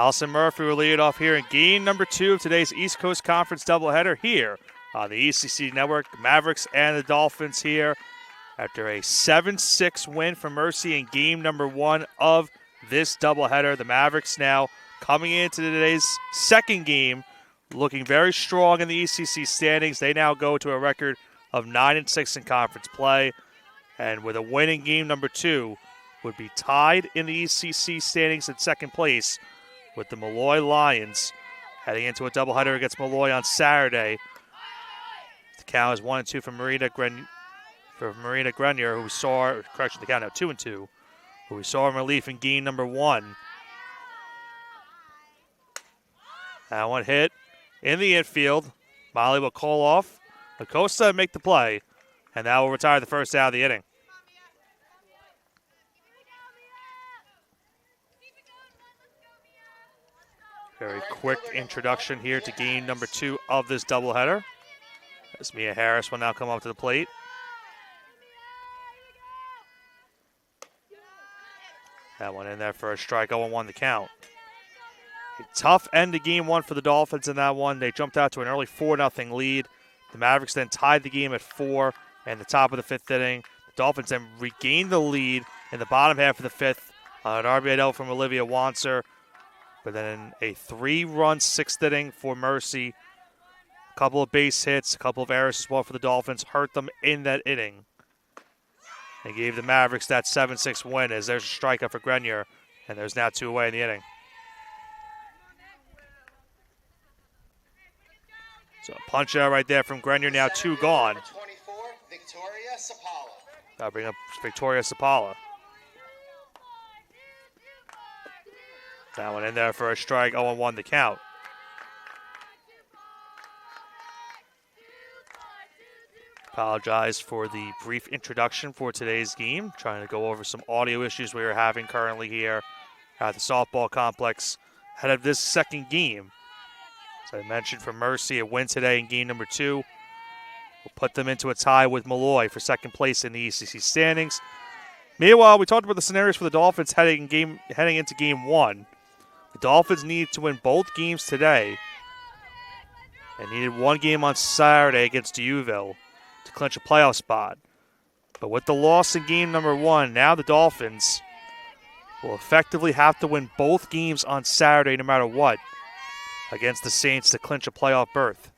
Allison Murphy will lead off here in game number 2 of today's East Coast Conference doubleheader here on the ECC Network. Mavericks and the Dolphins here after a 7-6 win for Mercy in game number 1 of this doubleheader. The Mavericks now coming into today's second game, looking very strong in the ECC standings. They now go to a record of 9-6 in conference play, and with a win in game number 2, would be tied in the ECC standings in second place with the Malloy Lions heading into a doubleheader against Malloy on Saturday. The count is 1-2 for Marina Grenier, who we saw, correction, the count now 2-2, who we saw in relief in game number 1. That one hit in the infield. Molly will call off. Acosta make the play, and that will retire the first out of the inning. Very quick introduction here to game number 2 of this doubleheader, as Mia Harris will now come up to the plate. That one in there for a strike, 0-1 the count. A tough end to game 1 for the Dolphins in that one. They jumped out to an early 4-0 lead. The Mavericks then tied the game at 4 in the top of the 5th inning. The Dolphins then regained the lead in the bottom half of the 5th on an RBI double from Olivia Wanser. But then a 3-run 6th inning for Mercy. A couple of base hits, a couple of errors as well for the Dolphins hurt them in that inning. They gave the Mavericks that 7-6 win, as there's a strikeout for Grenier, and there's now 2 away in the inning. So a punch out right there from Grenier, now 2 gone. That'll bring up Victoria Sapala. That one in there for a strike, 0-1 the count. Apologize for the brief introduction for today's game. Trying to go over some audio issues we are having currently here at the softball complex ahead of this second game. As I mentioned, for Mercy, a win today in game number 2 will put them into a tie with Malloy for second place in the ECC standings. Meanwhile, we talked about the scenarios for the Dolphins heading into game 1. The Dolphins need to win both games today and needed one game on Saturday against Dewville to clinch a playoff spot. But with the loss in game number 1, now the Dolphins will effectively have to win both games on Saturday no matter what against the Saints to clinch a playoff berth.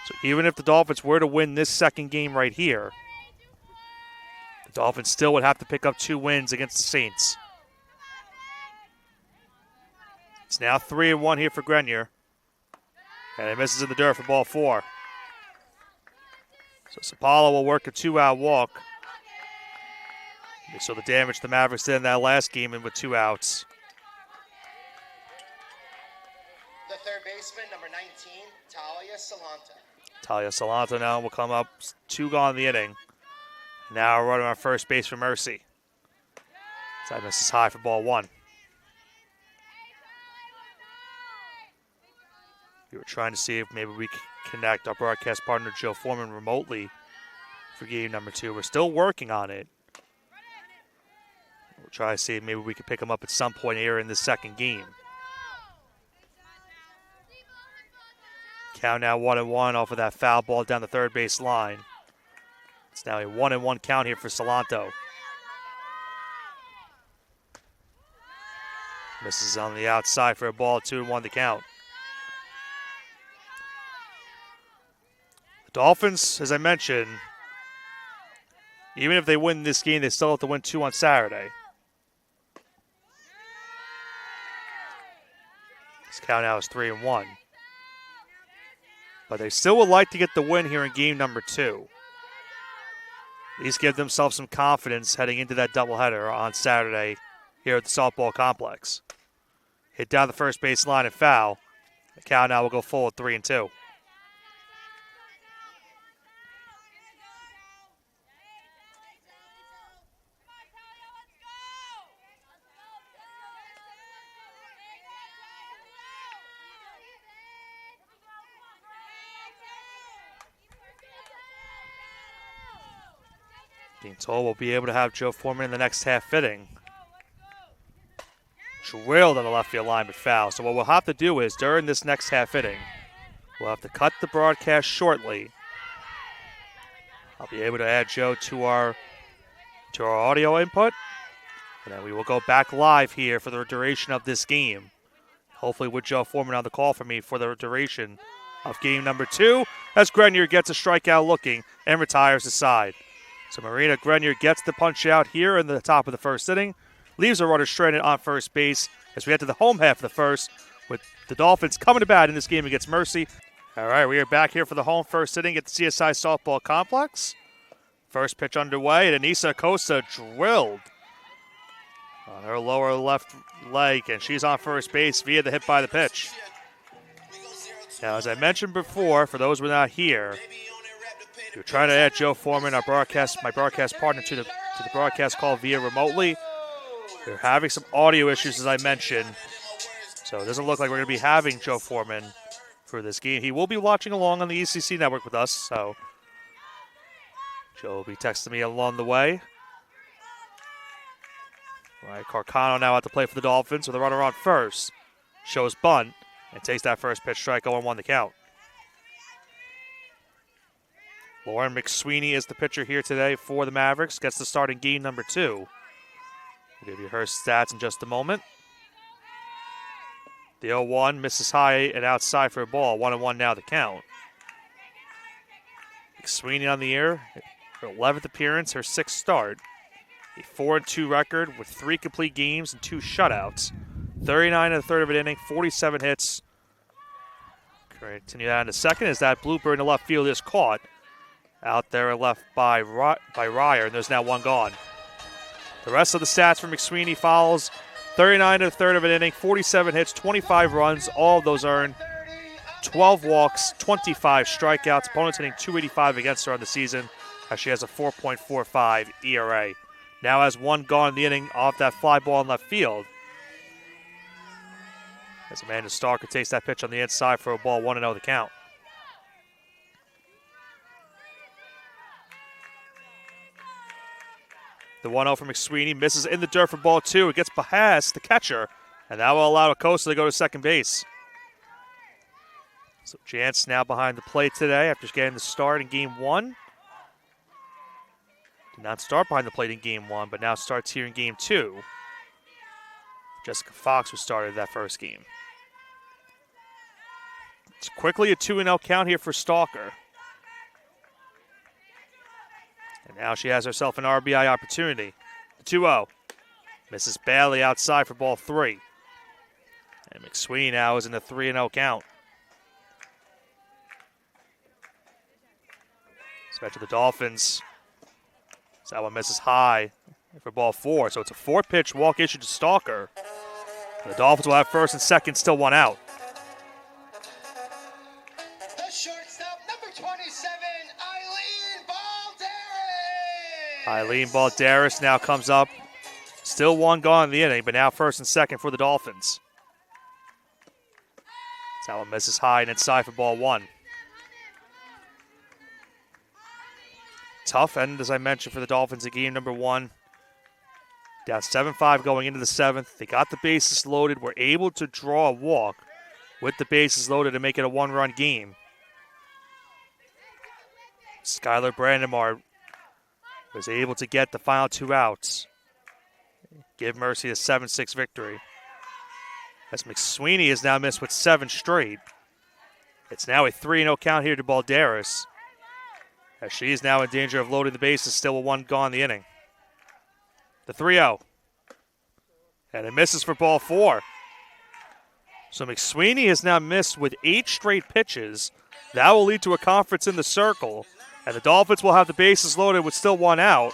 So even if the Dolphins were to win this second game right here, the Dolphins still would have to pick up 2 wins against the Saints. It's now 3-1 here for Grenier. And it misses in the dirt for ball 4. So Sapala will work a 2-out walk. So the damage the Mavericks did in that last game and with 2 outs. The third baseman, number 19, Talia Salanta. Talia Salanta now will come up, 2 gone in the inning. Now running on first base for Mercy. Side misses high for ball 1. We were trying to see if maybe we could connect our broadcast partner Joe Foreman remotely for game number 2. We're still working on it. We'll try to see if maybe we could pick him up at some point here in this second game. Count now 1-1 off of that foul ball down the third base line. It's now a 1-1 count here for Salanto. Misses on the outside for a ball, 2-1 the count. The Dolphins, as I mentioned, even if they win this game, they still have to win 2 on Saturday. This count now is 3-1. But they still would like to get the win here in game number 2. At least give themselves some confidence heading into that doubleheader on Saturday here at the softball complex. Hit down the first base line and foul. The count now will go full at 3-2. Being told we'll be able to have Joe Foreman in the next half inning. drilled on the left field line, but foul. So what we'll have to do is, during this next half inning, we'll have to cut the broadcast shortly. I'll be able to add Joe to our audio input, and then we will go back live here for the duration of this game. Hopefully with Joe Foreman on the call for me for the duration of game number 2, as Grenier gets a strikeout looking and retires the side. So Marina Grenier gets the punch out here in the top of the first inning, leaves a runner stranded on first base as we head to the home half of the first, with the Dolphins coming to bat in this game against Mercy. All right, we are back here for the home first inning at the CSI Softball Complex. First pitch underway, and Anissa Acosta drilled on her lower left leg, and she's on first base via the hit by the pitch. Now, as I mentioned before, for those who are not here, we're trying to add Joe Foreman, my broadcast partner, to the broadcast call via remotely. We're having some audio issues, as I mentioned, so it doesn't look like we're going to be having Joe Foreman for this game. He will be watching along on the ECC network with us, so Joe will be texting me along the way. All right, Carcano now at the plate for the Dolphins with a runner on first. Shows bunt and takes that first pitch strike, 0-1 the count. Lauren McSweeney is the pitcher here today for the Mavericks. Gets the start in game number 2. We'll give you her stats in just a moment. The 0-1 misses high and outside for a ball. 1-1 now the count. McSweeney on the air. Her 11th appearance, her 6th start. A 4-2 record with 3 complete games and 2 shutouts. 39 and a third of an inning, 47 hits. Continue that in a second as that blooper in the left field is caught. Out there left by Ryer, and there's now one gone. The rest of the stats for McSweeney follows. 39 and a third of an inning, 47 hits, 25 runs, all of those earned. 12 walks, 25 strikeouts. Opponents hitting .285 against her on the season as she has a 4.45 ERA. Now has one gone in the inning off that fly ball in left field. As Amanda Starker takes that pitch on the inside for a ball, 1-0 the count. The 1-0 from McSweeney misses in the dirt for ball 2. It gets past the catcher, and that will allow Acosta to go to second base. So Jantz now behind the plate today after getting the start in game 1. Did not start behind the plate in game 1, but now starts here in game 2. Jessica Fox, who started that first game. It's quickly a 2-0 count here for Stalker. And now she has herself an RBI opportunity. The 2-0. Misses badly outside for ball 3. And McSweeney now is in the 3-0 count. Back to the Dolphins. So that one misses high for ball 4. So it's a 4-pitch walk issued to Stalker. And the Dolphins will have first and second, still one out. The shortstop, number 27, Eileen Balderas. Eileen Balderas now comes up. Still one gone in the inning, but now first and second for the Dolphins. So that one misses high and inside for ball 1. Tough end, as I mentioned, for the Dolphins in game number 1. Down 7-5 going into the 7th. They got the bases loaded, were able to draw a walk with the bases loaded to make it a 1-run game. Skylar Brandemar was able to get the final 2 outs. Give Mercy a 7-6 victory. As McSweeney is now missed with 7 straight. It's now a 3-0 count here to Balderas, as she is now in danger of loading the bases, still a 1 gone in the inning. The 3-0. And it misses for ball 4. So McSweeney has now missed with 8 straight pitches. That will lead to a conference in the circle. And the Dolphins will have the bases loaded with still 1 out.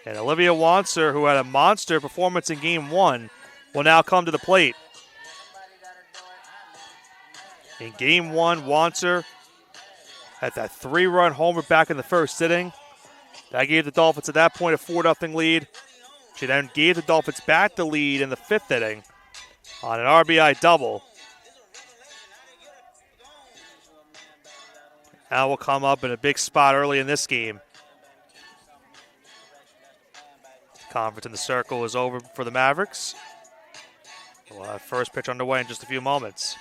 And Olivia Wanser, who had a monster performance in game 1, will now come to the plate. In game 1, Wanser had that 3-run homer back in the first inning. That gave the Dolphins at that point a 4-0 lead. She then gave the Dolphins back the lead in the 5th inning on an RBI double. Now will come up in a big spot early in this game. The conference in the circle is over for the Mavericks. We'll have first pitch underway in just a few moments.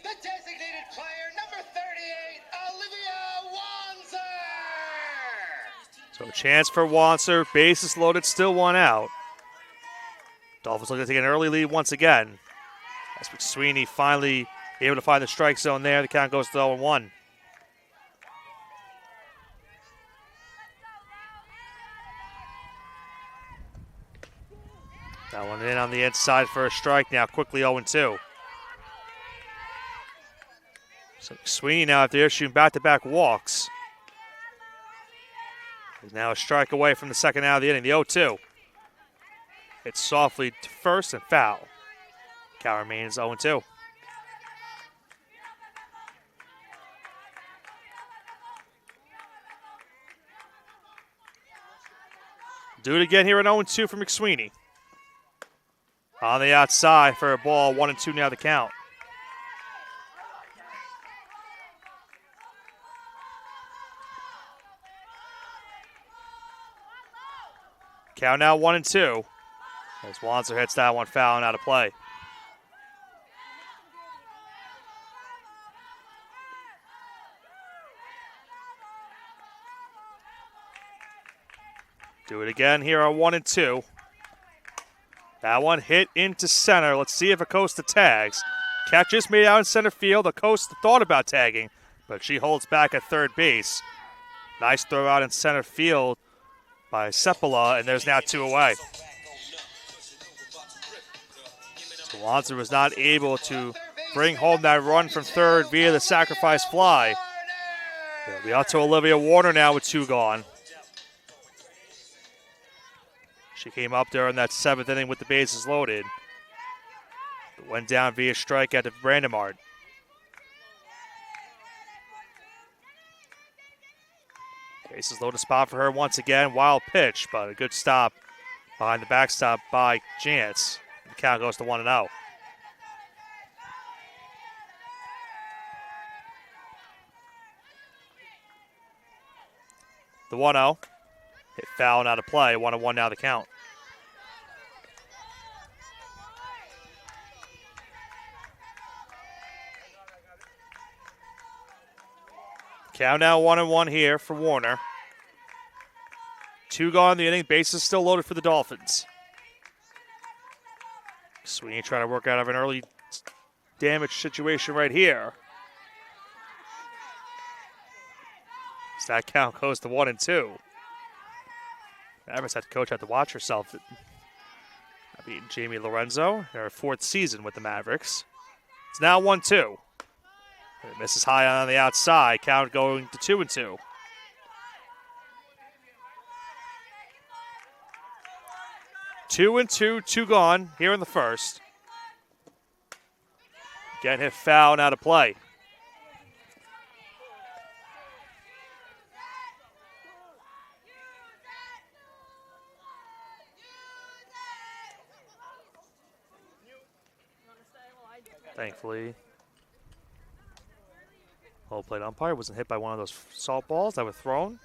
The designated player, number 38, Olivia Wanzer. So a chance for Wanzer. Bases loaded, still one out. Dolphins looking to take an early lead once again. As McSweeney finally able to find the strike zone there. The count goes to 0-1. That one in on the inside for a strike now, quickly 0-2. So McSweeney now, after shooting back-to-back walks, is now a strike away from the second out of the inning, the 0-2. It's softly to first and foul. Count remains 0-2. Do it again here at 0-2 for McSweeney. On the outside for a ball, 1-2 now the count. Count now 1-2. As Wanzer hits that one foul and out of play. Do it again here on 1-2. That one hit into center. Let's see if Acosta tags. Catch is made out in center field. Acosta thought about tagging, but she holds back at third base. Nice throw out in center field by Sepola, and there's now 2 away. So Wanzer was not able to bring home that run from third via the sacrifice fly. It'll be out to Olivia Warner now with 2 gone. She came up there in that 7th inning with the bases loaded. But went down via strike at the Brandemart. Bases loaded spot for her once again. Wild pitch, but a good stop behind the backstop by Jantz. The count goes to 1-0. The 1-0. Hit foul and out of play. 1-1 now the count. Count now 1-1 here for Warner. 2 gone in the inning. Bases still loaded for the Dolphins. Sweeney trying to work out of an early damage situation right here. So that count goes to 1-2. Mavericks had to coach had to watch herself. Beating Jamie Lorenzo in her 4th season with the Mavericks. It's now 1-2. It misses high on the outside. Count going to 2-2. Two and two gone here in the first. Again, hit foul and out of play. Thankfully, home plate umpire wasn't hit by one of those salt balls that were thrown.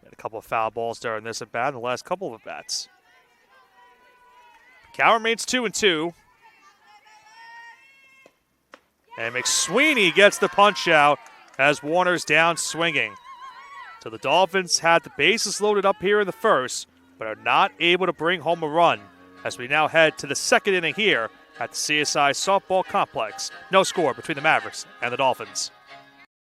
Had a couple of foul balls during this at bat and the last couple of at bats. Count remains 2-2. And McSweeney gets the punch out as Warner's down swinging. So the Dolphins had the bases loaded up here in the first, but are not able to bring home a run as we now head to the second inning here at the CSI Softball Complex. No score between the Mavericks and the Dolphins.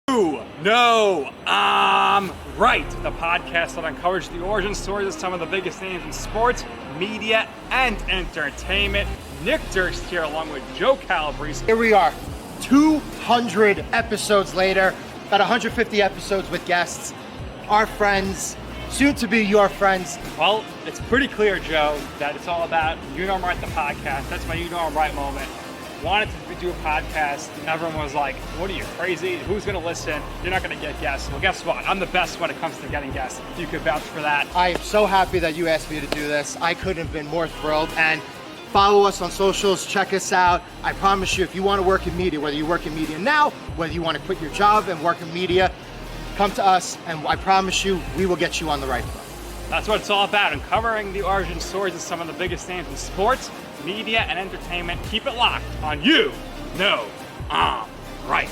No, I'm right. The podcast that uncovers the origin stories of some of the biggest names in sports, media, and entertainment. Nick Durst here along with Joe Calabrese. Here we are, 200 episodes later, about 150 episodes with guests, our friends, soon to be your friends. Well, it's pretty clear, Joe, that it's all about You Know I'm Right, the podcast. That's my You Know I'm Right moment. Wanted to do a podcast, and everyone was like, what are you, crazy? Who's going to listen? You're not going to get guests. Well, guess what? I'm the best when it comes to getting guests. You could vouch for that. I am so happy that you asked me to do this. I couldn't have been more thrilled. And Follow us on socials, check us out. I promise you, if you want to work in media, whether you work in media now, whether you want to quit your job and work in media, come to us, and I promise you, we will get you on the right foot. That's what it's all about, uncovering the origin stories of some of the biggest names in sports, media, and entertainment. Keep it locked on You Know I'm Right.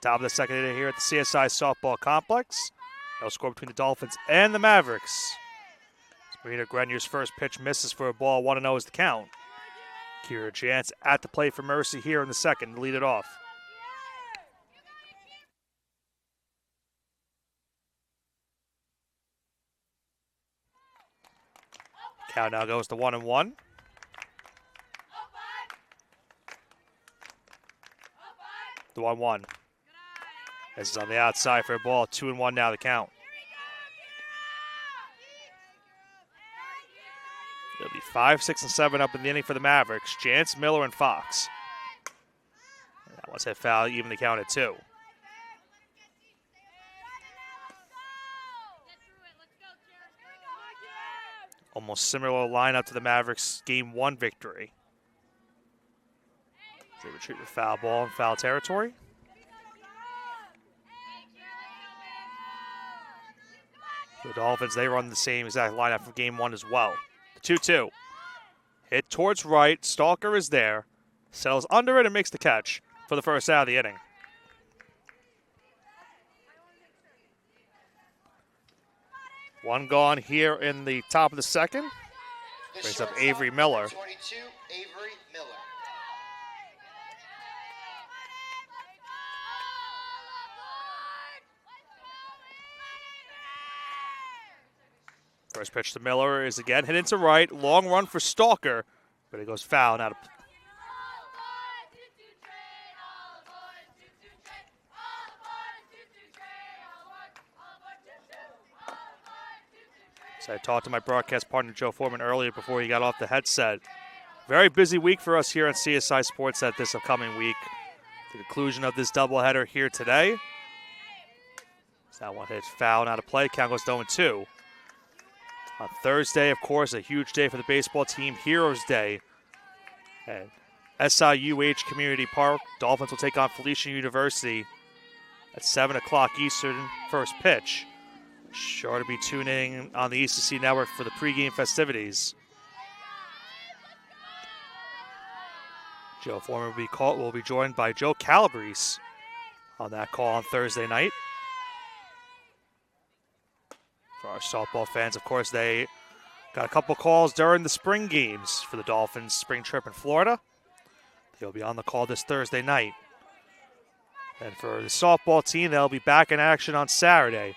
Top of the second inning here at the CSI Softball Complex. No score between the Dolphins and the Mavericks. Marina Grenier's first pitch misses for a ball. 1-0 is the count. Kira Jantz at the plate for Mercy here in the second to lead it off. Count now goes to 1-1. The 1-1. This is on the outside for a ball. 2-1 now the count. It'll be 5, 6, and 7 up in the inning for the Mavericks. Jantz, Miller, and Fox. And that one's hit foul, even the count at 2. Almost similar lineup to the Mavericks' Game 1 victory. They retreat with foul ball in foul territory. The Dolphins, they run the same exact lineup from Game 1 as well. The 2-2. Hit towards right. Stalker is there. Settles under it and makes the catch for the first out of the inning. One gone here in the top of the second. Brings up Avery Miller. 22, Avery Miller. First pitch to Miller is again hit into right. Long run for Stalker, but it goes foul. Now to so I talked to my broadcast partner Joe Foreman earlier before he got off the headset. Very busy week for us here on CSI Sportsnet this upcoming week. The conclusion of this doubleheader here today. So that one hits foul, now to play. Count goes to 0-2. On Thursday, of course, a huge day for the baseball team, Heroes Day. At SIUH Community Park, Dolphins will take on Felician University at 7 o'clock Eastern, first pitch. Sure to be tuning on the ECC Network for the pregame festivities. Joe Foreman will be joined by Joe Calabrese on that call on Thursday night. For our softball fans, of course, they got a couple calls during the spring games for the Dolphins' spring trip in Florida. They'll be on the call this Thursday night. And for the softball team, they'll be back in action on Saturday.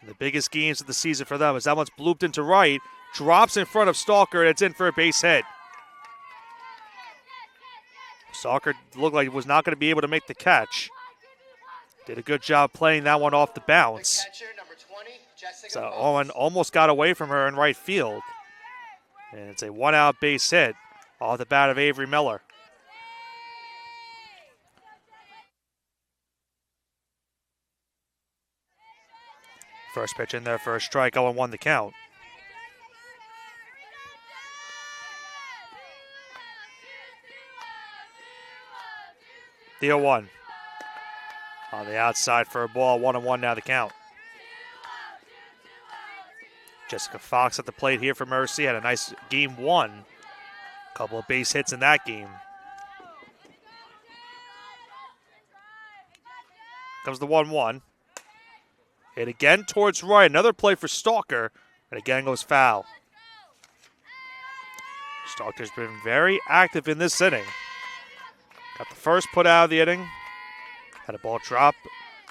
And the biggest games of the season for them is that one's blooped into right, drops in front of Stalker, and it's in for a base hit. Stalker looked like he was not going to be able to make the catch. Did a good job playing that one off the bounce. The catcher, number 20, Jessica So Fox. Owen almost got away from her in right field. And it's a one-out base hit off the bat of Avery Miller. First pitch in there for a strike, 0-1 the count. The 0-1. On the outside for a ball, 1-1 now the count. Jessica Fox at the plate here for Mercy. Had a nice Game 1. Couple of base hits in that game. Comes the 1-1. Hit again towards right. Another play for Stalker. And again goes foul. Stalker's been very active in this inning. Got the first put out of the inning. Had a ball drop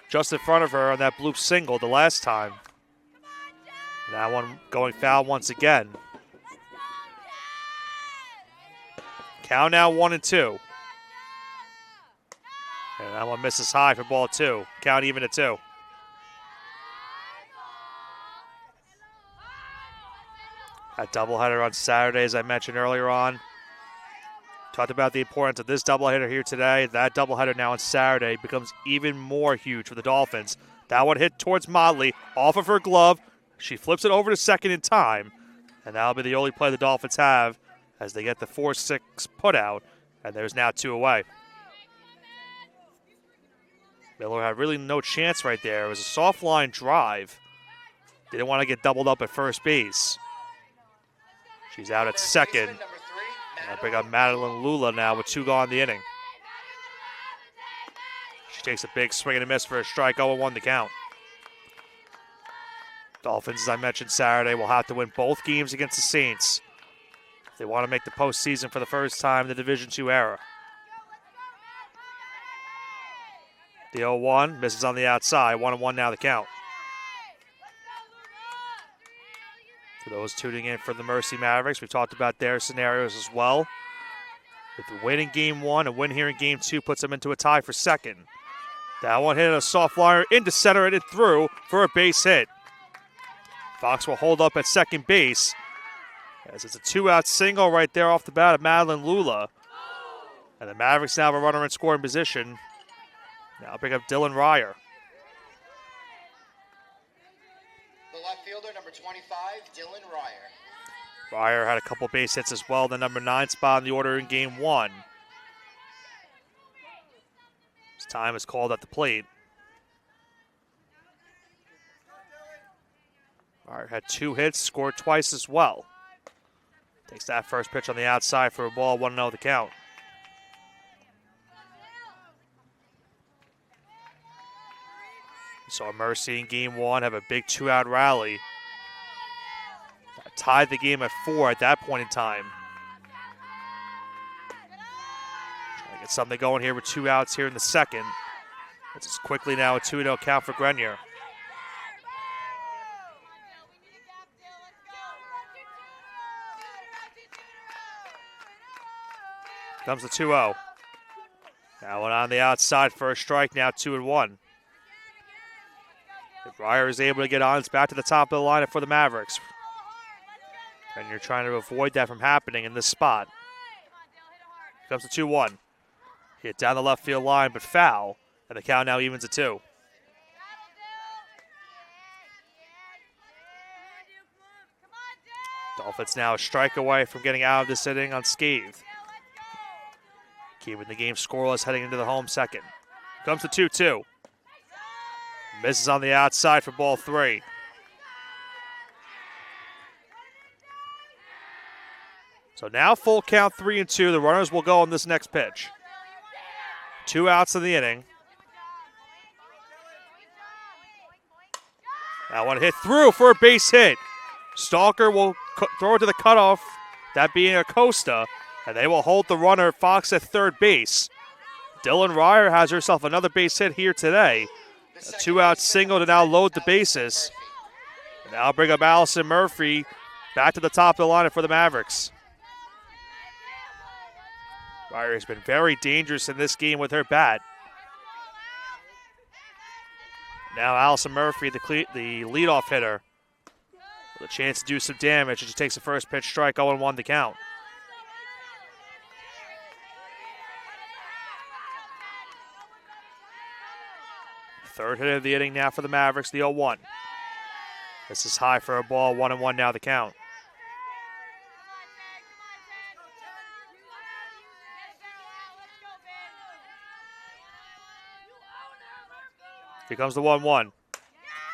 just in front of her on that bloop single the last time. That one going foul once again. Count now 1-2. And that one misses high for ball 2. Count even at 2. That doubleheader on Saturday, as I mentioned earlier on. Talked about the importance of this doubleheader here today. That doubleheader now on Saturday becomes even more huge for the Dolphins. That one hit towards Motley, off of her glove. She flips it over to second in time, and that'll be the only play the Dolphins have as they get the 4-6 put out, and there's now 2 away. Miller had really no chance right there. It was a soft line drive. Didn't want to get doubled up at first base. She's out at second. I bring up Madeline Lula now with 2 gone in the inning. She takes a big swing and a miss for a strike, 0-1 the count. Dolphins, as I mentioned Saturday, will have to win both games against the Saints if they want to make the postseason for the first time in the Division II era. The 0-1 misses on the outside, 1-1 now the count. For those tuning in for the Mercy Mavericks, we've talked about their scenarios as well. With the win in Game 1, a win here in Game 2 puts them into a tie for second. That one hit a soft liner into center and it through for a base hit. Fox will hold up at second base as it's a 2-out single right there off the bat of Madeline Lula. And the Mavericks now have a runner in scoring position. Now bring up Dylan Ryer. The left fielder, number 25, Dylan Ryer. Ryer had a couple base hits as well, the number 9 spot in the order in Game 1. His time is called at the plate. Ryer had 2 hits, scored twice as well. Takes that first pitch on the outside for a ball, 1-0 the count. We saw Mercy in Game 1 have a big 2-out rally. Tied the game at 4 at that point in time. Trying to get something going here with 2 outs here in the second. This is quickly now a 2-0 count for Grenier. Comes the 2-0. Now one on the outside for a strike, now 2-1. If Ryer is able to get on, it's back to the top of the lineup for the Mavericks. And you're trying to avoid that from happening in this spot. Comes the 2-1. Hit down the left field line, but foul. And the count now evens at 2. Dolphins now a strike away from getting out of this inning unscathed. Keeping the game scoreless heading into the home second. Comes the 2-2. Misses on the outside for ball 3. So now full count 3-2. The runners will go on this next pitch. 2 outs in the inning. That one hit through for a base hit. Stalker will throw it to the cutoff, that being Acosta, and they will hold the runner Fox at third base. Dylan Ryer has herself another base hit here today. A 2-out single to now load the bases. And now bring up Allison Murphy back to the top of the lineup for the Mavericks. Ryer has been very dangerous in this game with her bat. Now Allison Murphy, the leadoff hitter, with a chance to do some damage as she takes the first pitch strike, 0-1 the count. Third hit of the inning now for the Mavericks, the 0-1. This is high for a ball, 1-1 now the count. Here comes the 1-1.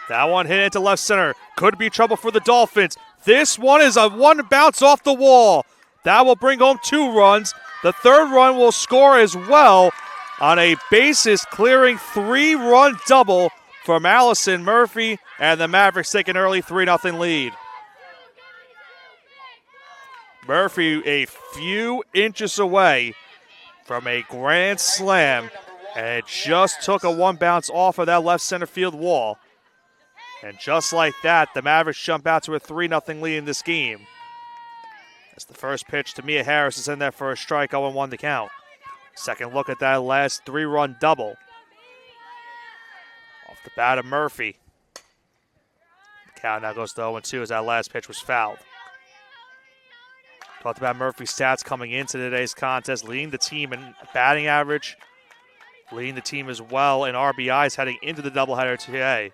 That one hit into left center. Could be trouble for the Dolphins. This one is a one bounce off the wall. That will bring home 2 runs. The third run will score as well on a bases clearing 3-run double from Allison Murphy, and the Mavericks take an early 3-0 lead. Murphy a few inches away from a grand slam, and it just took a one bounce off of that left center field wall. And just like that, the Mavericks jump out to a 3-0 lead in this game. As the first pitch to Mia Harris is in there for a strike, 0-1 the count. Second look at that last 3-run double. Off the bat of Murphy. The count now goes to 0-2 as that last pitch was fouled. Talked about Murphy's stats coming into today's contest, leading the team in batting average, leading the team as well in RBIs heading into the doubleheader today.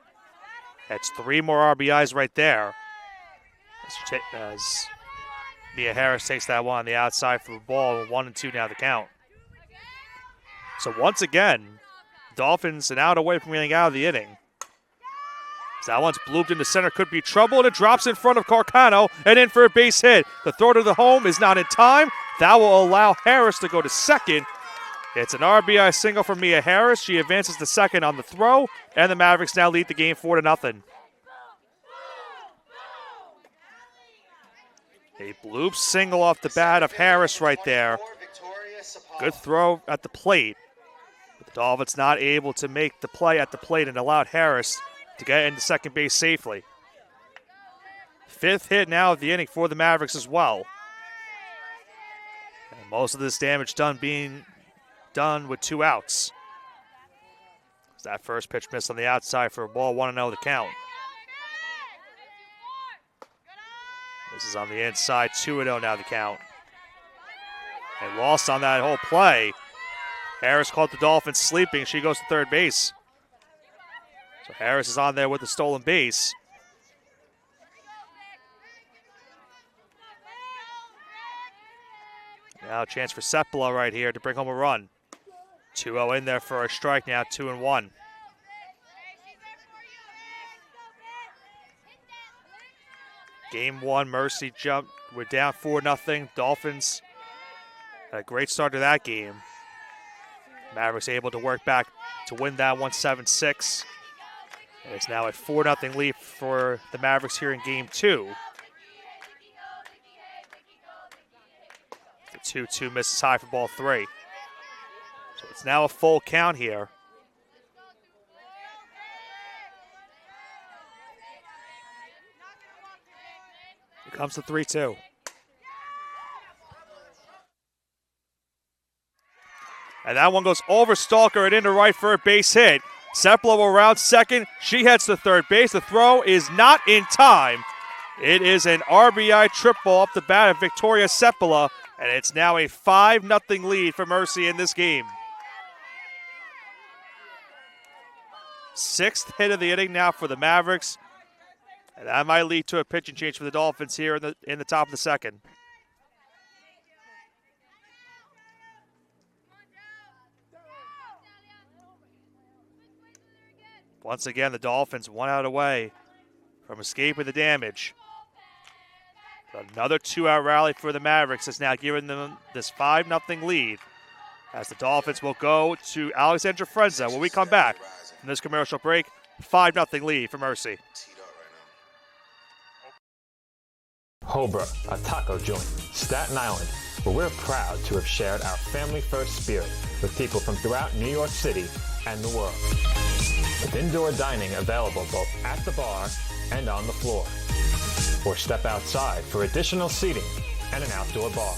That's 3 more RBIs right there. As Mia Harris takes that one on the outside for the ball, 1-2 now the count. So once again, Dolphins an out away from getting out of the inning. So that one's blooped into center, could be trouble, and it drops in front of Carcano and in for a base hit. The throw to the home is not in time. That will allow Harris to go to second. It's an RBI single for Mia Harris. She advances to second on the throw, and the Mavericks now lead the game 4-0. A bloop single off the bat of Harris right there. Good throw at the plate. But the Dolphins not able to make the play at the plate and allowed Harris to get into second base safely. 5th hit now of the inning for the Mavericks as well. And most of this damage being done with 2 outs. That first pitch missed on the outside for a ball, 1-0 the count. This is on the inside, 2-0 now the count. And lost on that whole play. Harris caught the Dolphins sleeping. She goes to third base. So Harris is on there with the stolen base. Now a chance for Sepala right here to bring home a run. 2-0 in there for a strike now, 2-1. Game 1, Mercy jumped. We're down 4-0. Dolphins had a great start to that game. Mavericks able to work back to win that one 7-6. And it's now a 4-0 lead for the Mavericks here in Game 2. The 2-2 misses high for ball 3. So it's now a full count here. Here comes the 3-2. And that one goes over Stalker and into right for a base hit. Sepala will round second. She heads to third base. The throw is not in time. It is an RBI triple off the bat of Victoria Sepala, and it's now a 5-0 lead for Mercy in this game. 6th hit of the inning now for the Mavericks. And that might lead to a pitching change for the Dolphins here in the top of the second. Once again, the Dolphins 1 out away from escaping the damage. Another 2-out rally for the Mavericks has now given them this 5-0 lead, as the Dolphins will go to Alexandra Frenza when we come back from this commercial break. 5-0 lead for Mercy. Hobra, a taco joint, Staten Island, where we're proud to have shared our family-first spirit with people from throughout New York City and the world. With indoor dining available both at the bar and on the floor. Or step outside for additional seating and an outdoor bar.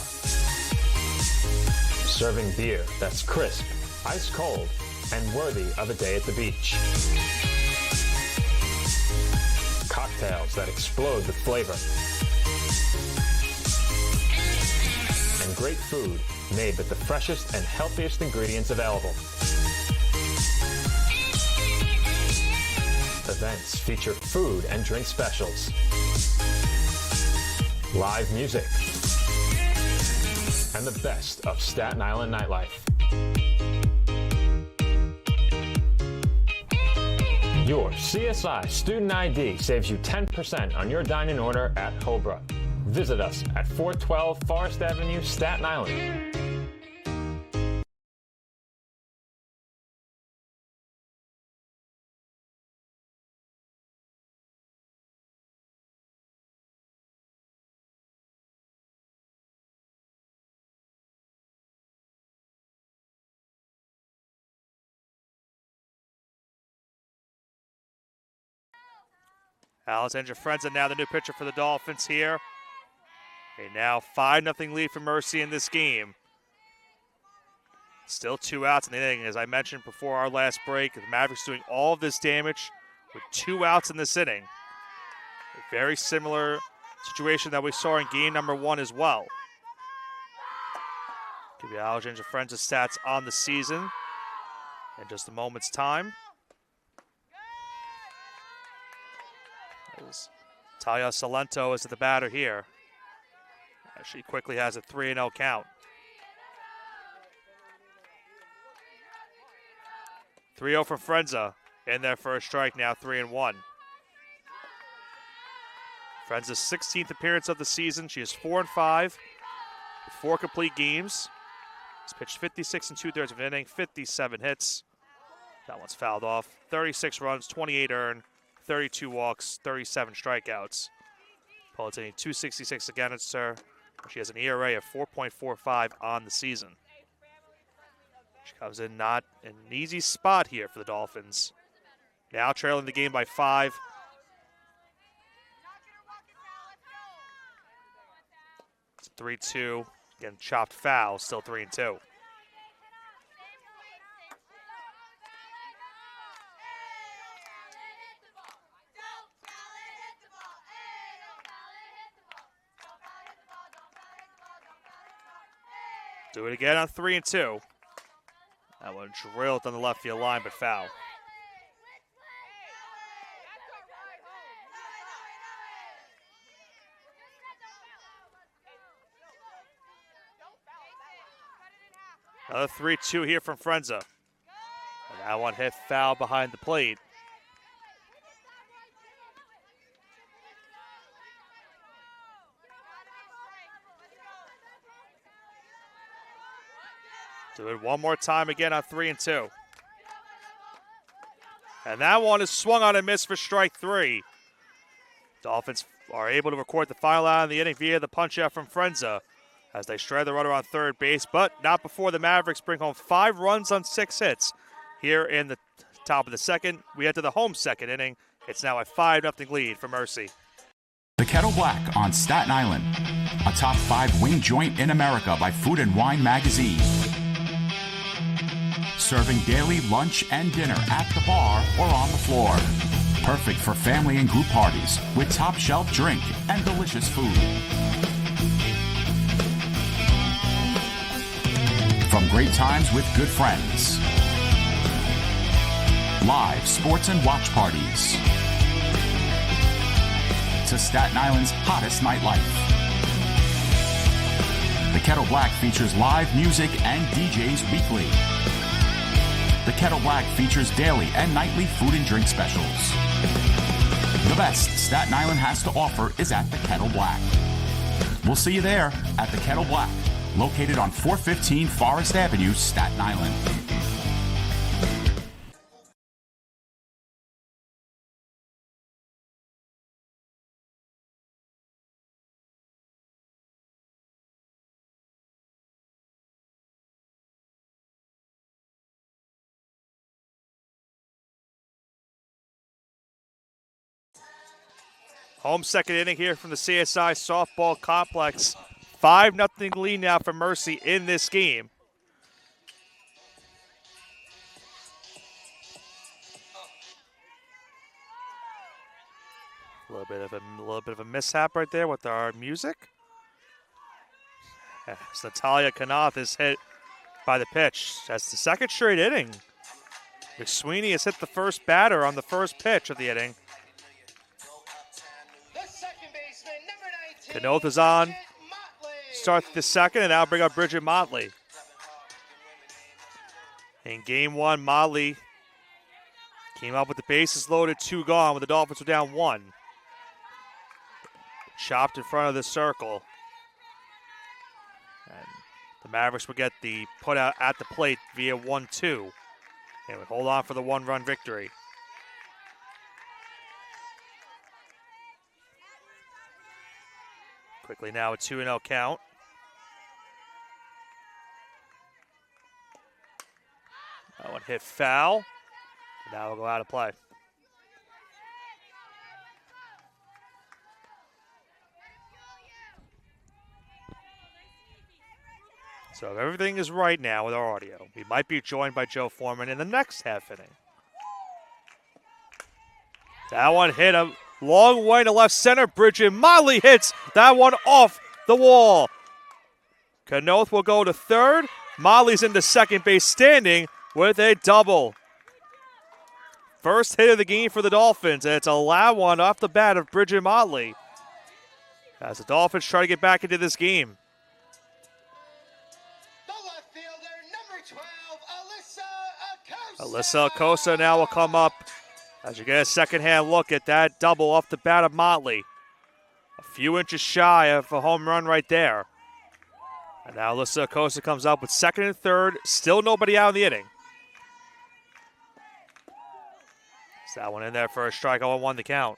Serving beer that's crisp, ice cold, and worthy of a day at the beach. Cocktails that explode with flavor. And great food made with the freshest and healthiest ingredients available. Events feature food and drink specials, live music, and the best of Staten Island nightlife. Your CSI Student ID saves you 10% on your dine-in order at Hobra. Visit us at 412 Forest Avenue, Staten Island. Alexandra Frenza now the new pitcher for the Dolphins here. A now 5-0 lead for Mercy in this game. Still 2 outs in the inning. As I mentioned before our last break, the Mavericks doing all of this damage with 2 outs in this inning. A very similar situation that we saw in game number 1 as well. Give you Alexandra Frenza's stats on the season in just a moment's time. As Talia Salento is at the batter here. She quickly has a 3-0 count. 3-0 for Frenza in their first strike, now 3-1. Frenza's 16th appearance of the season. She is 4-5 with 4 complete games. She's pitched 56 2/3 of an inning, 57 hits. That one's fouled off. 36 runs, 28 earned, 32 walks, 37 strikeouts. Opponent's hitting .266 against her. She has an ERA of 4.45 on the season. She comes in not an easy spot here for the Dolphins. Now trailing the game by 5. It's 3-2. Again, chopped foul, still 3-2. Do it again on 3-2. That one drilled on the left field line, but foul. Another 3-2 here from Frenza. And that one hit foul behind the plate. Do it one more time again on 3-2. And that one is swung on and missed for strike 3. Dolphins are able to record the final out of the inning via the punch out from Frenza as they shred the runner on third base, but not before the Mavericks bring home 5 runs on 6 hits. Here in the top of the second, we head to the home second inning. It's now a 5-0 lead for Mercy. The Kettle Black on Staten Island, a top 5 wing joint in America by Food and Wine magazine. Serving daily lunch and dinner at the bar or on the floor. Perfect for family and group parties with top shelf drink and delicious food. From great times with good friends, live sports and watch parties, to Staten Island's hottest nightlife. The Kettle Black features live music and DJs weekly. The Kettle Black features daily and nightly food and drink specials. The best Staten Island has to offer is at the Kettle Black. We'll see you there at the Kettle Black, located on 415 Forest Avenue, Staten Island. Home second inning here from the CSI Softball Complex. 5-0 lead now for Mercy in this game. A little bit of a mishap right there with our music. As Natalia Kanath is hit by the pitch. That's the second straight inning. McSweeney has hit the first batter on the first pitch of the inning. Kanoth is on. Start the second, and now bring up Bridget Motley. In game 1, Motley came up with the bases loaded, 2 gone, when the Dolphins were down 1. Chopped in front of the circle. And the Mavericks would get the put out at the plate via 1-2. And would hold on for the 1-run victory. Quickly now a 2-0 count. That one hit foul. Now we'll go out of play. So if everything is right now with our audio, we might be joined by Joe Foreman in the next half inning. That one hit a long way to left center. Bridget Motley hits that one off the wall. Kanoth will go to third. Motley's into second base standing with a double. First hit of the game for the Dolphins, and it's a loud one off the bat of Bridget Motley. As the Dolphins try to get back into this game. The left fielder, number 12, Alyssa Acosta. Alyssa Acosta now will come up as you get a second-hand look at that double off the bat of Motley. A few inches shy of a home run right there. And now Alyssa Acosta comes up with second and third. Still nobody out in the inning. So that one in there for a strike. 0-1 the count.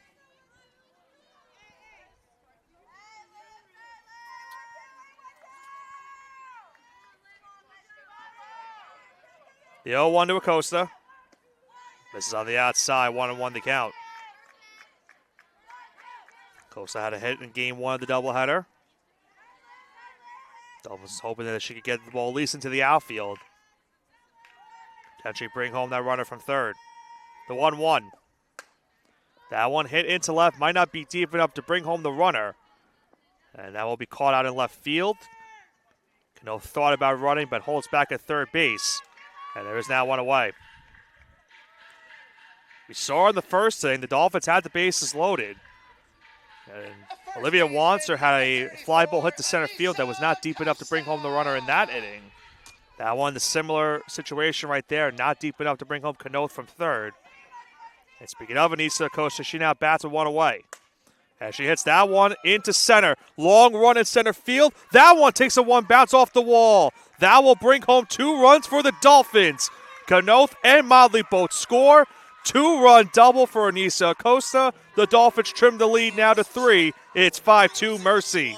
The 0-1 to Acosta. This is on the outside. 1-1 the count. Acosta had a hit in game one of the doubleheader. Dolphins hoping that she could get the ball at least into the outfield. Potentially bring home that runner from third. The 1-1. That one hit into left. Might not be deep enough to bring home the runner. And that will be caught out in left field. Cano thought about running, but holds back at third base. And there is now one away. We saw in the first inning, the Dolphins had the bases loaded. And Olivia Wanser had a fly ball hit to center field that was not deep enough to bring home the runner in that inning. That one, the similar situation right there, not deep enough to bring home Kanoth from third. And speaking of Alyssa Acosta, she now bats with one away. As she hits that one into center. Long run in center field. That one takes a one bounce off the wall. That will bring home 2 runs for the Dolphins. Kanoth and Motley both score. 2-run double for Alyssa Acosta. The Dolphins trim the lead now to 3. It's 5-2 Mercy.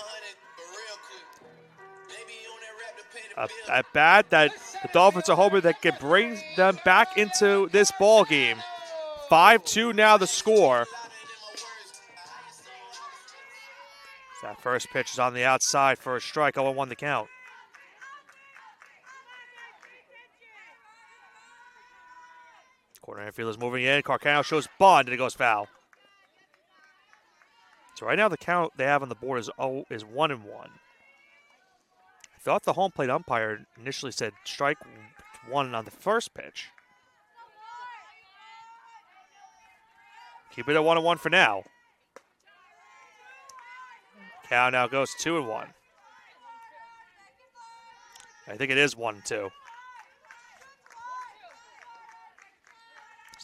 At bat that the Dolphins are hoping that can bring them back into this ball game. 5-2 now the score. That first pitch is on the outside for a strike. 0-1 the count. Corner infield is moving in. Carcano shows bunt, and it goes foul. So right now the count they have on the board is 1-1. I thought the home plate umpire initially said strike one on the first pitch. Keep it at 1-1 for now. Count now goes 2-1. I think it is 1-2.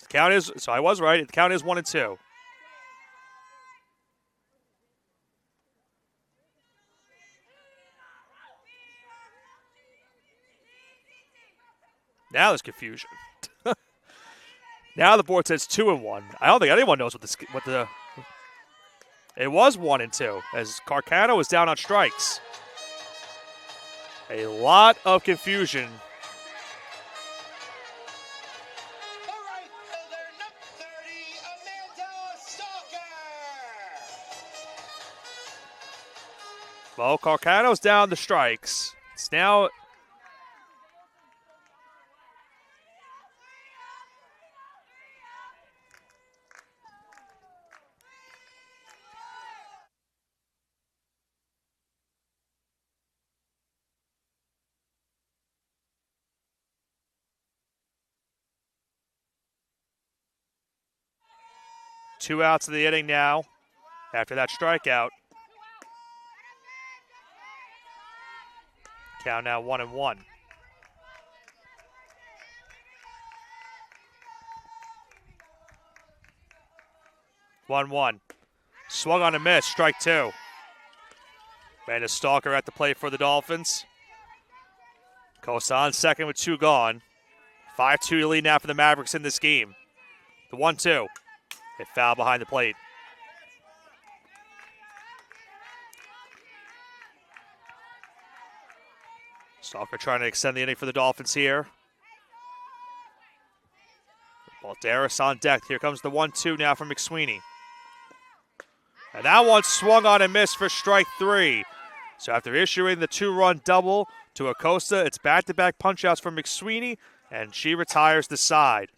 The count is, so I was right. The count is 1-2. Now there's confusion. Now the board says 2-1. I don't think anyone knows what the. It was 1-2 as Carcano is down on strikes. A lot of confusion. The right fielder, number 30, Amanda Stalker. Well, Carcano's down the strikes. It's now. Two outs of the inning now after that strikeout. Count now 1-1. One. Swung on a miss, strike 2. Amanda Stalker at the plate for the Dolphins. Costa on second with 2 gone. 5-2 lead now for the Mavericks in this game. The 1-2. A foul behind the plate. Stalker trying to extend the inning for the Dolphins here. Balderas on deck. Here comes the 1-2 now from McSweeney. And that one swung on and missed for strike 3. So after issuing the 2-run double to Acosta, it's back-to-back punch-outs from McSweeney, and she retires the side.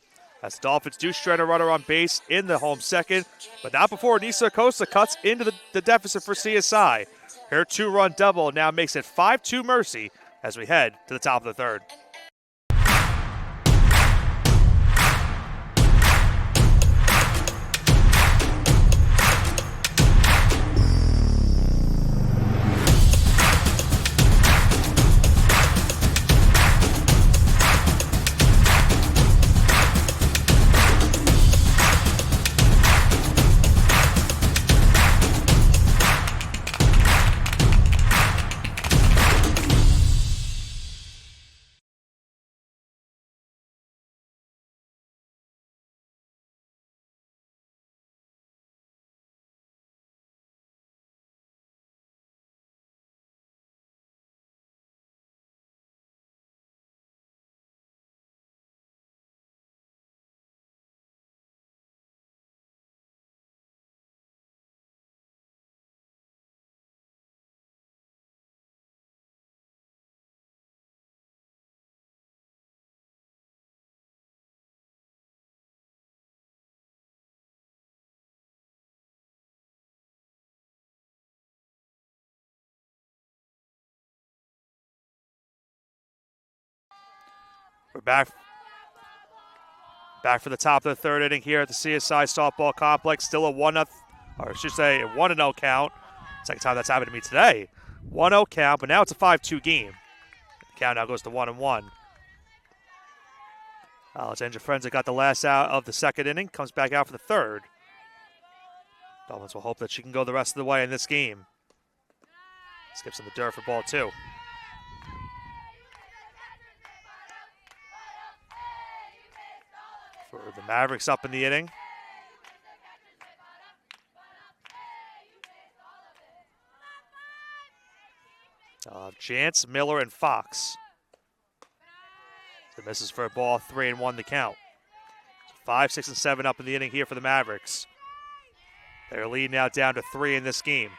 As the Dolphins do shred a runner on base in the home second, but not before Alyssa Acosta cuts into the deficit for CSI. Her 2-run double now makes it 5-2 Mercy as we head to the top of the third. We're back for the top of the third inning here at the CSI Softball Complex. Still a 1-0 count. Second time that's happened to me today. 1-0 count, but now it's a 5-2 game. The count now goes to 1-1. Alexandra Frenza got the last out of the second inning. Comes back out for the third. Dolphins will hope that she can go the rest of the way in this game. Skips in the dirt for ball 2. For the Mavericks up in the inning. Jantz, Miller, and Fox. So misses for a ball, 3-1 the count. 5, 6, and 7 up in the inning here for the Mavericks. Their lead now down to 3 in this game.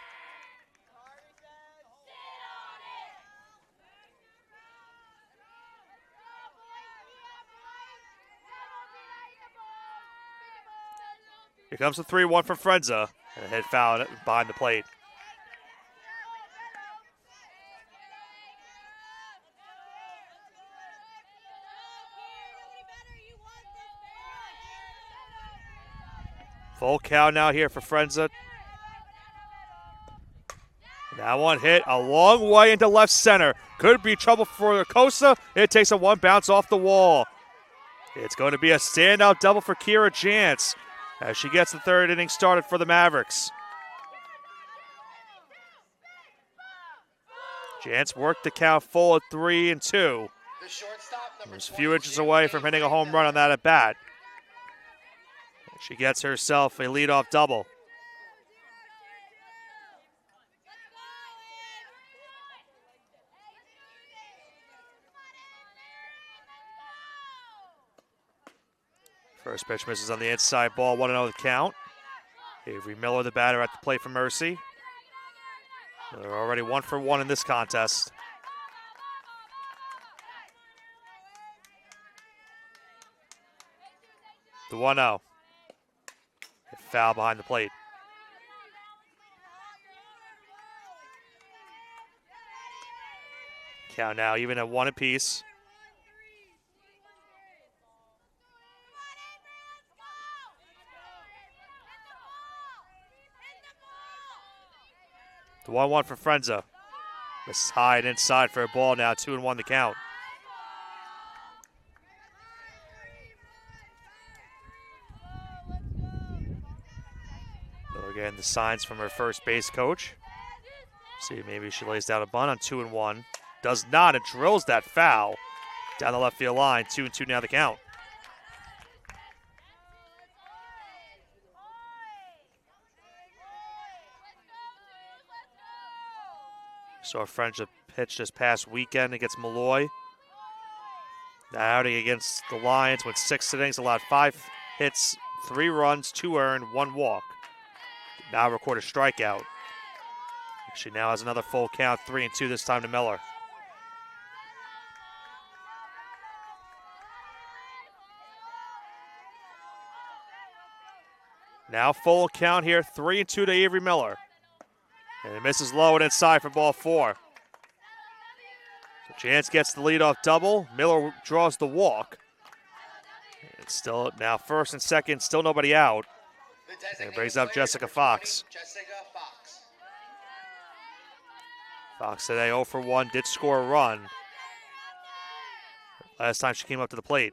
Here comes the 3-1 from Frenza. And a hit foul behind the plate. Full count now here for Frenza. That one hit a long way into left center. Could be trouble for Acosta. It takes a one bounce off the wall. It's going to be a standout double for Kira Jantz as she gets the third inning started for the Mavericks. Jantz worked the count full at 3-2. Was a few inches away from hitting a home run on that at bat. She gets herself a leadoff double. First pitch misses on the inside ball, 1-0 the count. Avery Miller, the batter, at the plate for Mercy. They're already 1 for 1 in this contest. The 1-0. Foul behind the plate. Count now even at 1 apiece. The 1-1 for Frenza. Misses high and inside for a ball now, 2-1 the count. Again, the signs from her first base coach. See, maybe she lays down a bunt on 2-1. Does not, and drills that foul down the left field line. 2-2 now the count. Saw Frenza pitch this past weekend against Malloy. That outing against the Lions went 6 innings, allowed 5 hits, 3 runs, 2 earned, 1 walk. Now record a strikeout. She now has another full count, 3-2 this time to Miller. Now full count here, 3-2 to Avery Miller. And it misses low and inside for ball 4. So Chance gets the leadoff double. Miller draws the walk. It's still now first and second, still nobody out. And it brings up Jessica Fox. Fox today 0 for 1, did score a run. Last time she came up to the plate.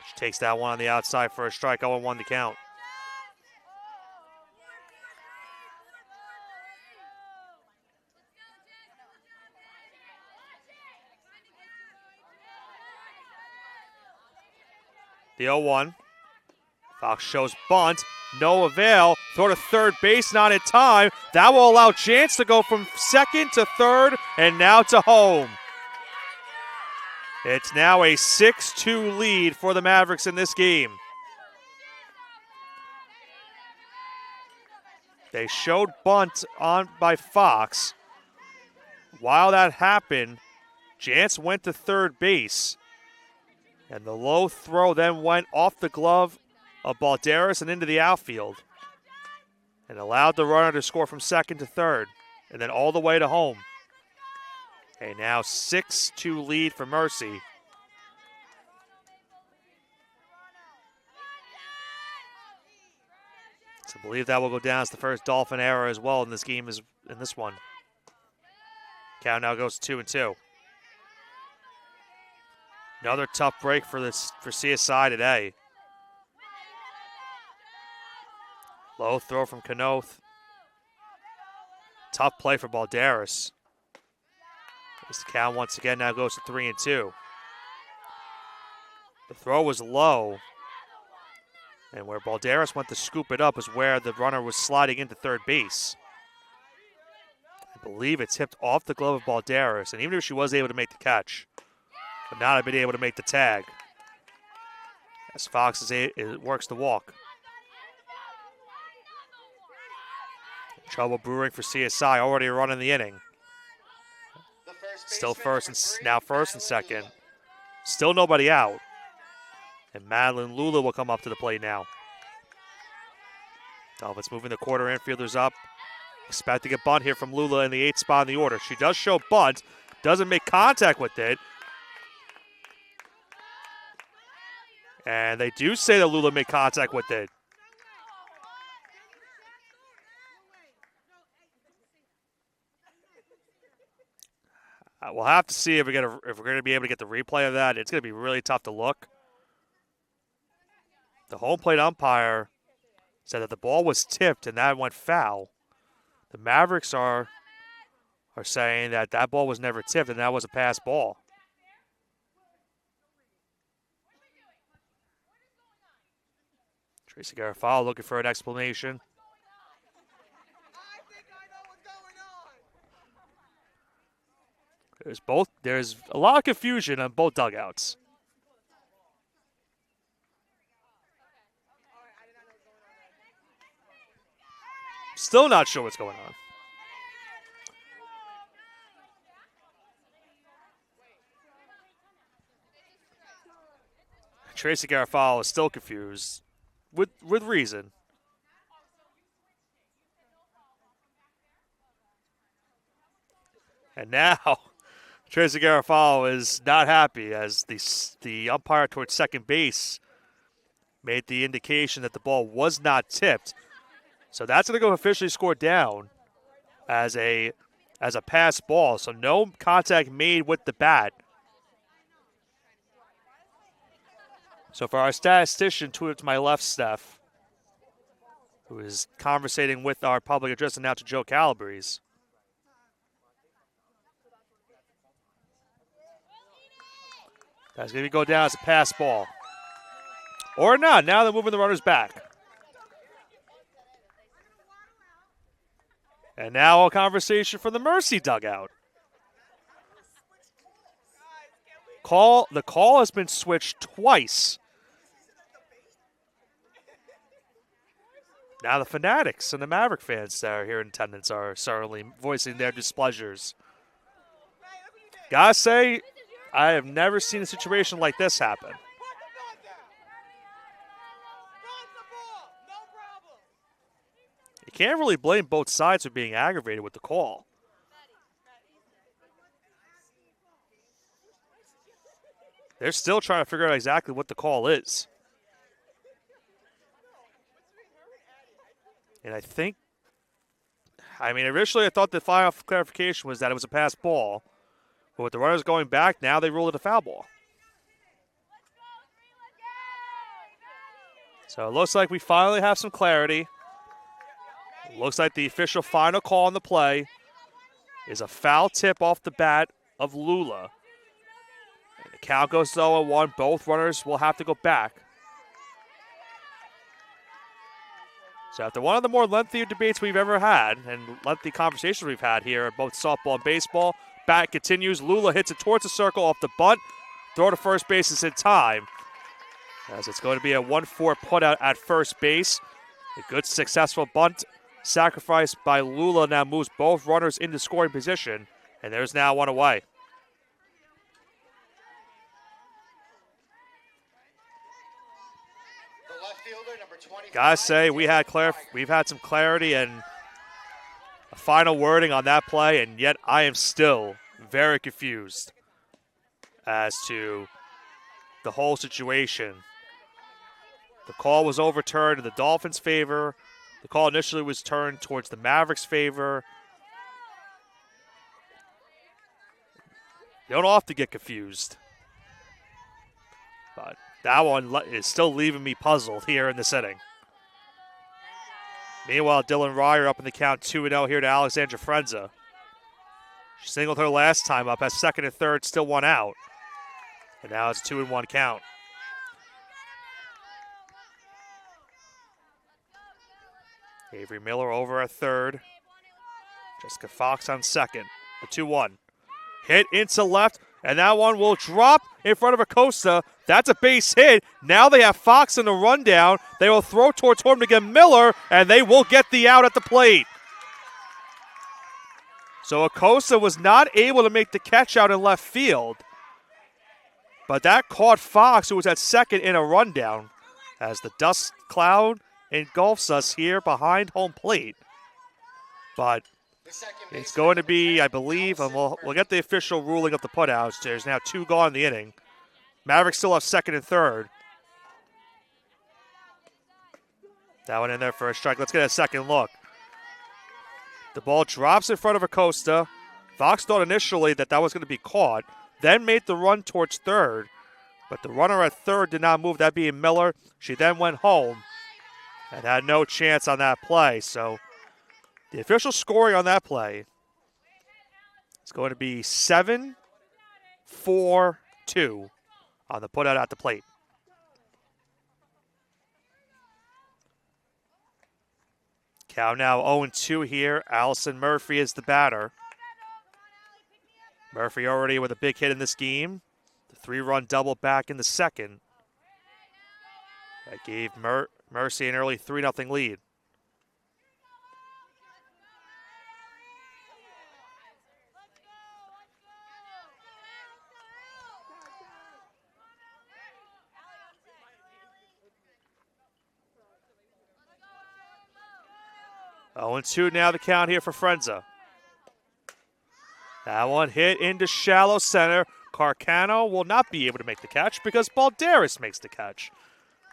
She takes that one on the outside for a strike, 0-1 to count. The 0-1. Fox shows bunt. No avail. Throw to third base, not in time. That will allow Chance to go from second to third and now to home. It's now a 6-2 lead for the Mavericks in this game. They showed bunt on by Fox. While that happened, Chance went to third base. And the low throw then went off the glove of Balderas and into the outfield. And allowed the runner to score from second to third. And then all the way to home. A now 6-2 lead for Mercy. So I believe that will go down as the first Dolphin error as well in this game, in this one. Count now goes 2-2. Another tough break for CSI today. Low throw from Kanoth. Tough play for Balderas. As the count once again now goes to 3-2. The throw was low. And where Balderas went to scoop it up is where the runner was sliding into third base. I believe it tipped off the glove of Balderas. And even if she was able to make the catch, but not have been able to make the tag. As Fox works the walk. Trouble brewing for CSI, already running the inning. Still first and second. Still nobody out. And Madeline Lula will come up to the plate now. Dolphins moving the quarter infielders up. Expecting a bunt here from Lula in the 8th spot in the order. She does show bunt. Doesn't make contact with it. And they do say that Lula made contact with it. We'll have to see if we're going to be able to get the replay of that. It's going to be really tough to look. The home plate umpire said that the ball was tipped and that went foul. The Mavericks are saying that that ball was never tipped and that was a pass ball. Tracy Garofalo looking for an explanation. There's a lot of confusion on both dugouts. Still not sure what's going on. Tracy Garofalo is still confused, with reason. And now Tracy Garofalo is not happy as the umpire towards second base made the indication that the ball was not tipped. So that's going to go officially scored down as a pass ball. So no contact made with the bat. So for our statistician to my left, Steph, who is conversating with our public address announcer, Joe Calabrese. That's going to go down as a pass ball. Or not. Now they're moving the runners back. And now a conversation from the Mercy dugout. The call has been switched twice. Now the Fanatics and the Maverick fans that are here in attendance are certainly voicing their displeasures. Gotta say, I have never seen a situation like this happen. You can't really blame both sides for being aggravated with the call. They're still trying to figure out exactly what the call is. And originally I thought the final clarification was that it was a pass ball. But with the runners going back, now they rule it a foul ball. So it looks like we finally have some clarity. It looks like the official final call on the play is a foul tip off the bat of Lula. And the count goes to 0-1. Both runners will have to go back. So after one of the more lengthy debates we've ever had and lengthy conversations we've had here at both softball and baseball, bat continues. Lula hits it towards the circle off the bunt. Throw to first base is in time, as it's going to be a 1-4 putout at first base. A good successful bunt sacrifice by Lula now moves both runners into scoring position, and there's now one away. Gotta say, we've had some clarity and a final wording on that play, and yet I am still very confused as to the whole situation. The call was overturned in the Dolphins' favor. The call initially was turned towards the Mavericks' favor. You don't often get confused, but that one is still leaving me puzzled here in this inning. Meanwhile, Dylan Ryer up in the count 2-0 here to Alexandra Frenza. She singled her last time up, has second and third, still one out. And now it's 2-1 count. Avery Miller over at third. Jessica Fox on second. The 2-1. Hit into left, and that one will drop in front of Acosta. That's a base hit. Now they have Fox in the rundown. They will throw towards home to get Miller, and they will get the out at the plate. So Acosta was not able to make the catch out in left field, but that caught Fox, who was at second, in a rundown as the dust cloud engulfs us here behind home plate. But it's going to be, I believe, and we'll get the official ruling of the putouts. There's now 2 gone in the inning. Mavericks still have second and third. That one in there for a strike. Let's get a second look. The ball drops in front of Acosta. Fox thought initially that was going to be caught, then made the run towards third, but the runner at third did not move, that being Miller. She then went home and had no chance on that play. So the official scoring on that play is going to be 7-4-2 on the putout at the plate. Count now 0-2 here. Allison Murphy is the batter. Murphy already with a big hit in this game. The 3-run double back in the second. That gave Mercy an early 3-0 lead. Oh, 0-2 now the count here for Frenza. That one hit into shallow center. Carcano will not be able to make the catch because Balderas makes the catch.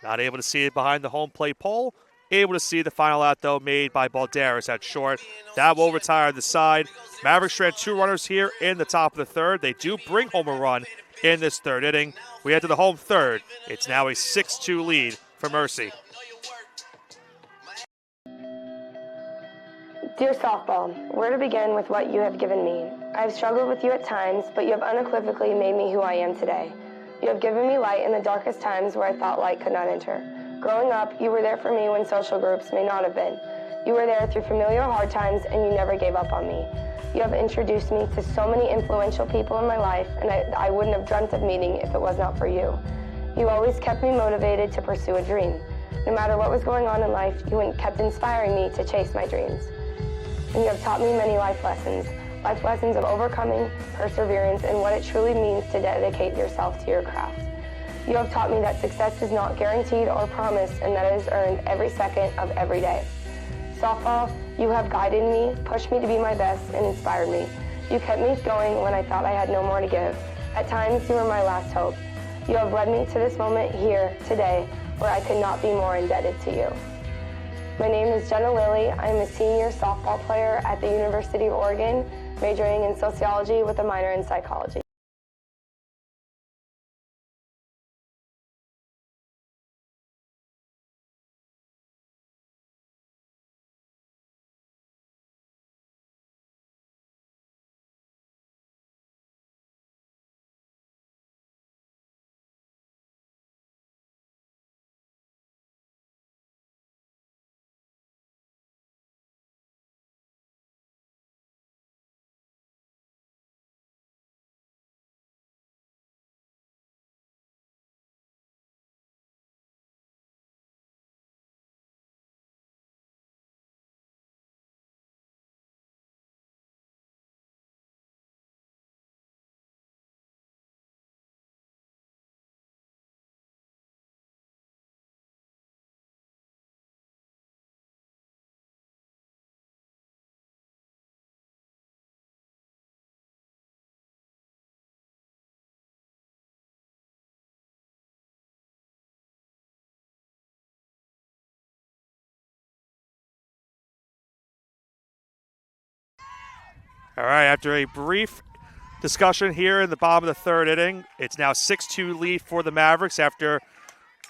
Not able to see it behind the home plate pole. Able to see the final out, though, made by Balderas at short. That will retire the side. Mavericks strand 2 runners here in the top of the third. They do bring home a run in this third inning. We head to the home third. It's now a 6-2 lead for Mercy. Dear softball, where to begin with what you have given me? I have struggled with you at times, but you have unequivocally made me who I am today. You have given me light in the darkest times where I thought light could not enter. Growing up, you were there for me when social groups may not have been. You were there through familiar hard times, and you never gave up on me. You have introduced me to so many influential people in my life, and I wouldn't have dreamt of meeting if it was not for you. You always kept me motivated to pursue a dream. No matter what was going on in life, you kept inspiring me to chase my dreams. And you have taught me many life lessons of overcoming, perseverance, and what it truly means to dedicate yourself to your craft. You have taught me that success is not guaranteed or promised, and that it is earned every second of every day. Softball, you have guided me, pushed me to be my best, and inspired me. You kept me going when I thought I had no more to give. At times, you were my last hope. You have led me to this moment here, today, where I could not be more indebted to you. My name is Jenna Lilly. I am a senior softball player at the University of Oregon, majoring in sociology with a minor in psychology. All right, after a brief discussion here in the bottom of the third inning, it's now 6-2 lead for the Mavericks after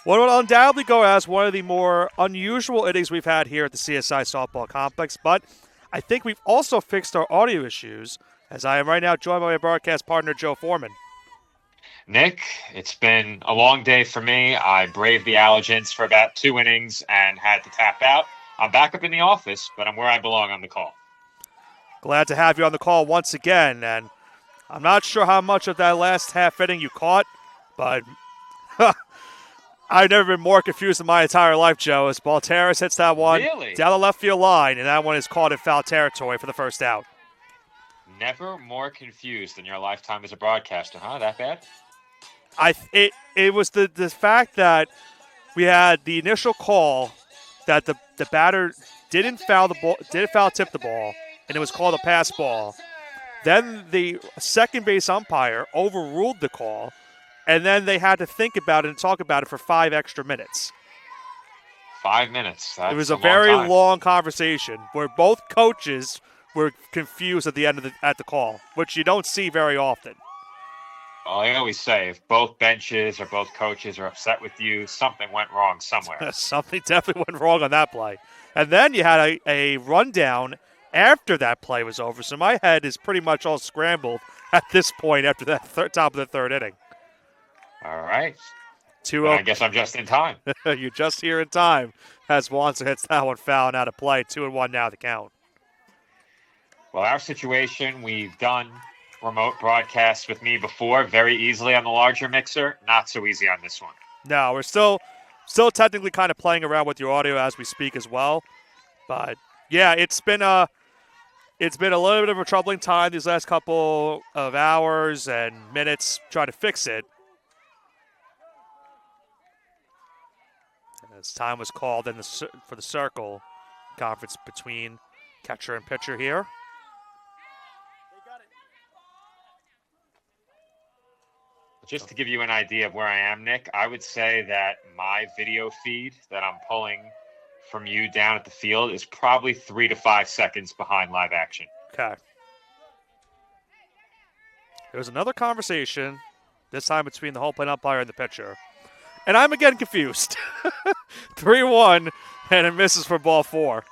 what will undoubtedly go as one of the more unusual innings we've had here at the CSI Softball Complex. But I think we've also fixed our audio issues, as I am right now joined by my broadcast partner, Joe Foreman. Nick, it's been a long day for me. I braved the allergens for about 2 innings and had to tap out. I'm back up in the office, but I'm where I belong on the call. Glad to have you on the call once again, and I'm not sure how much of that last half inning you caught, but I've never been more confused in my entire life, Joe, as Balteras hits that one down the left field line, and that one is caught in foul territory for the first out. Never more confused in your lifetime as a broadcaster, huh? That bad? It was the fact that we had the initial call that the batter didn't foul tip the ball, and it was called a pass ball. Then the second base umpire overruled the call, and then they had to think about it and talk about it for 5 extra minutes. 5 minutes. That's it was a very long conversation where both coaches were confused at the end of the call, which you don't see very often. Well, I always say if both benches or both coaches are upset with you, something went wrong somewhere. Something definitely went wrong on that play. And then you had a rundown after that play was over, so my head is pretty much all scrambled at this point after that top of the third inning. All right. 2-0. I guess I'm just in time. You're just here in time as Wanser hits that one foul and out of play. 2-1 now the count. Well, our situation, we've done remote broadcasts with me before very easily on the larger mixer. Not so easy on this one. No, we're still technically kind of playing around with your audio as we speak as well. But yeah, it's been a little bit of a troubling time these last couple of hours and minutes trying to fix it. As time was called for the circle conference between catcher and pitcher here. Just to give you an idea of where I am, Nick, I would say that my video feed that I'm pulling from you down at the field is probably 3 to 5 seconds behind live action. Okay. There was another conversation, this time between the home plate umpire and the pitcher. And I'm again confused. 3-1, and it misses for ball 4.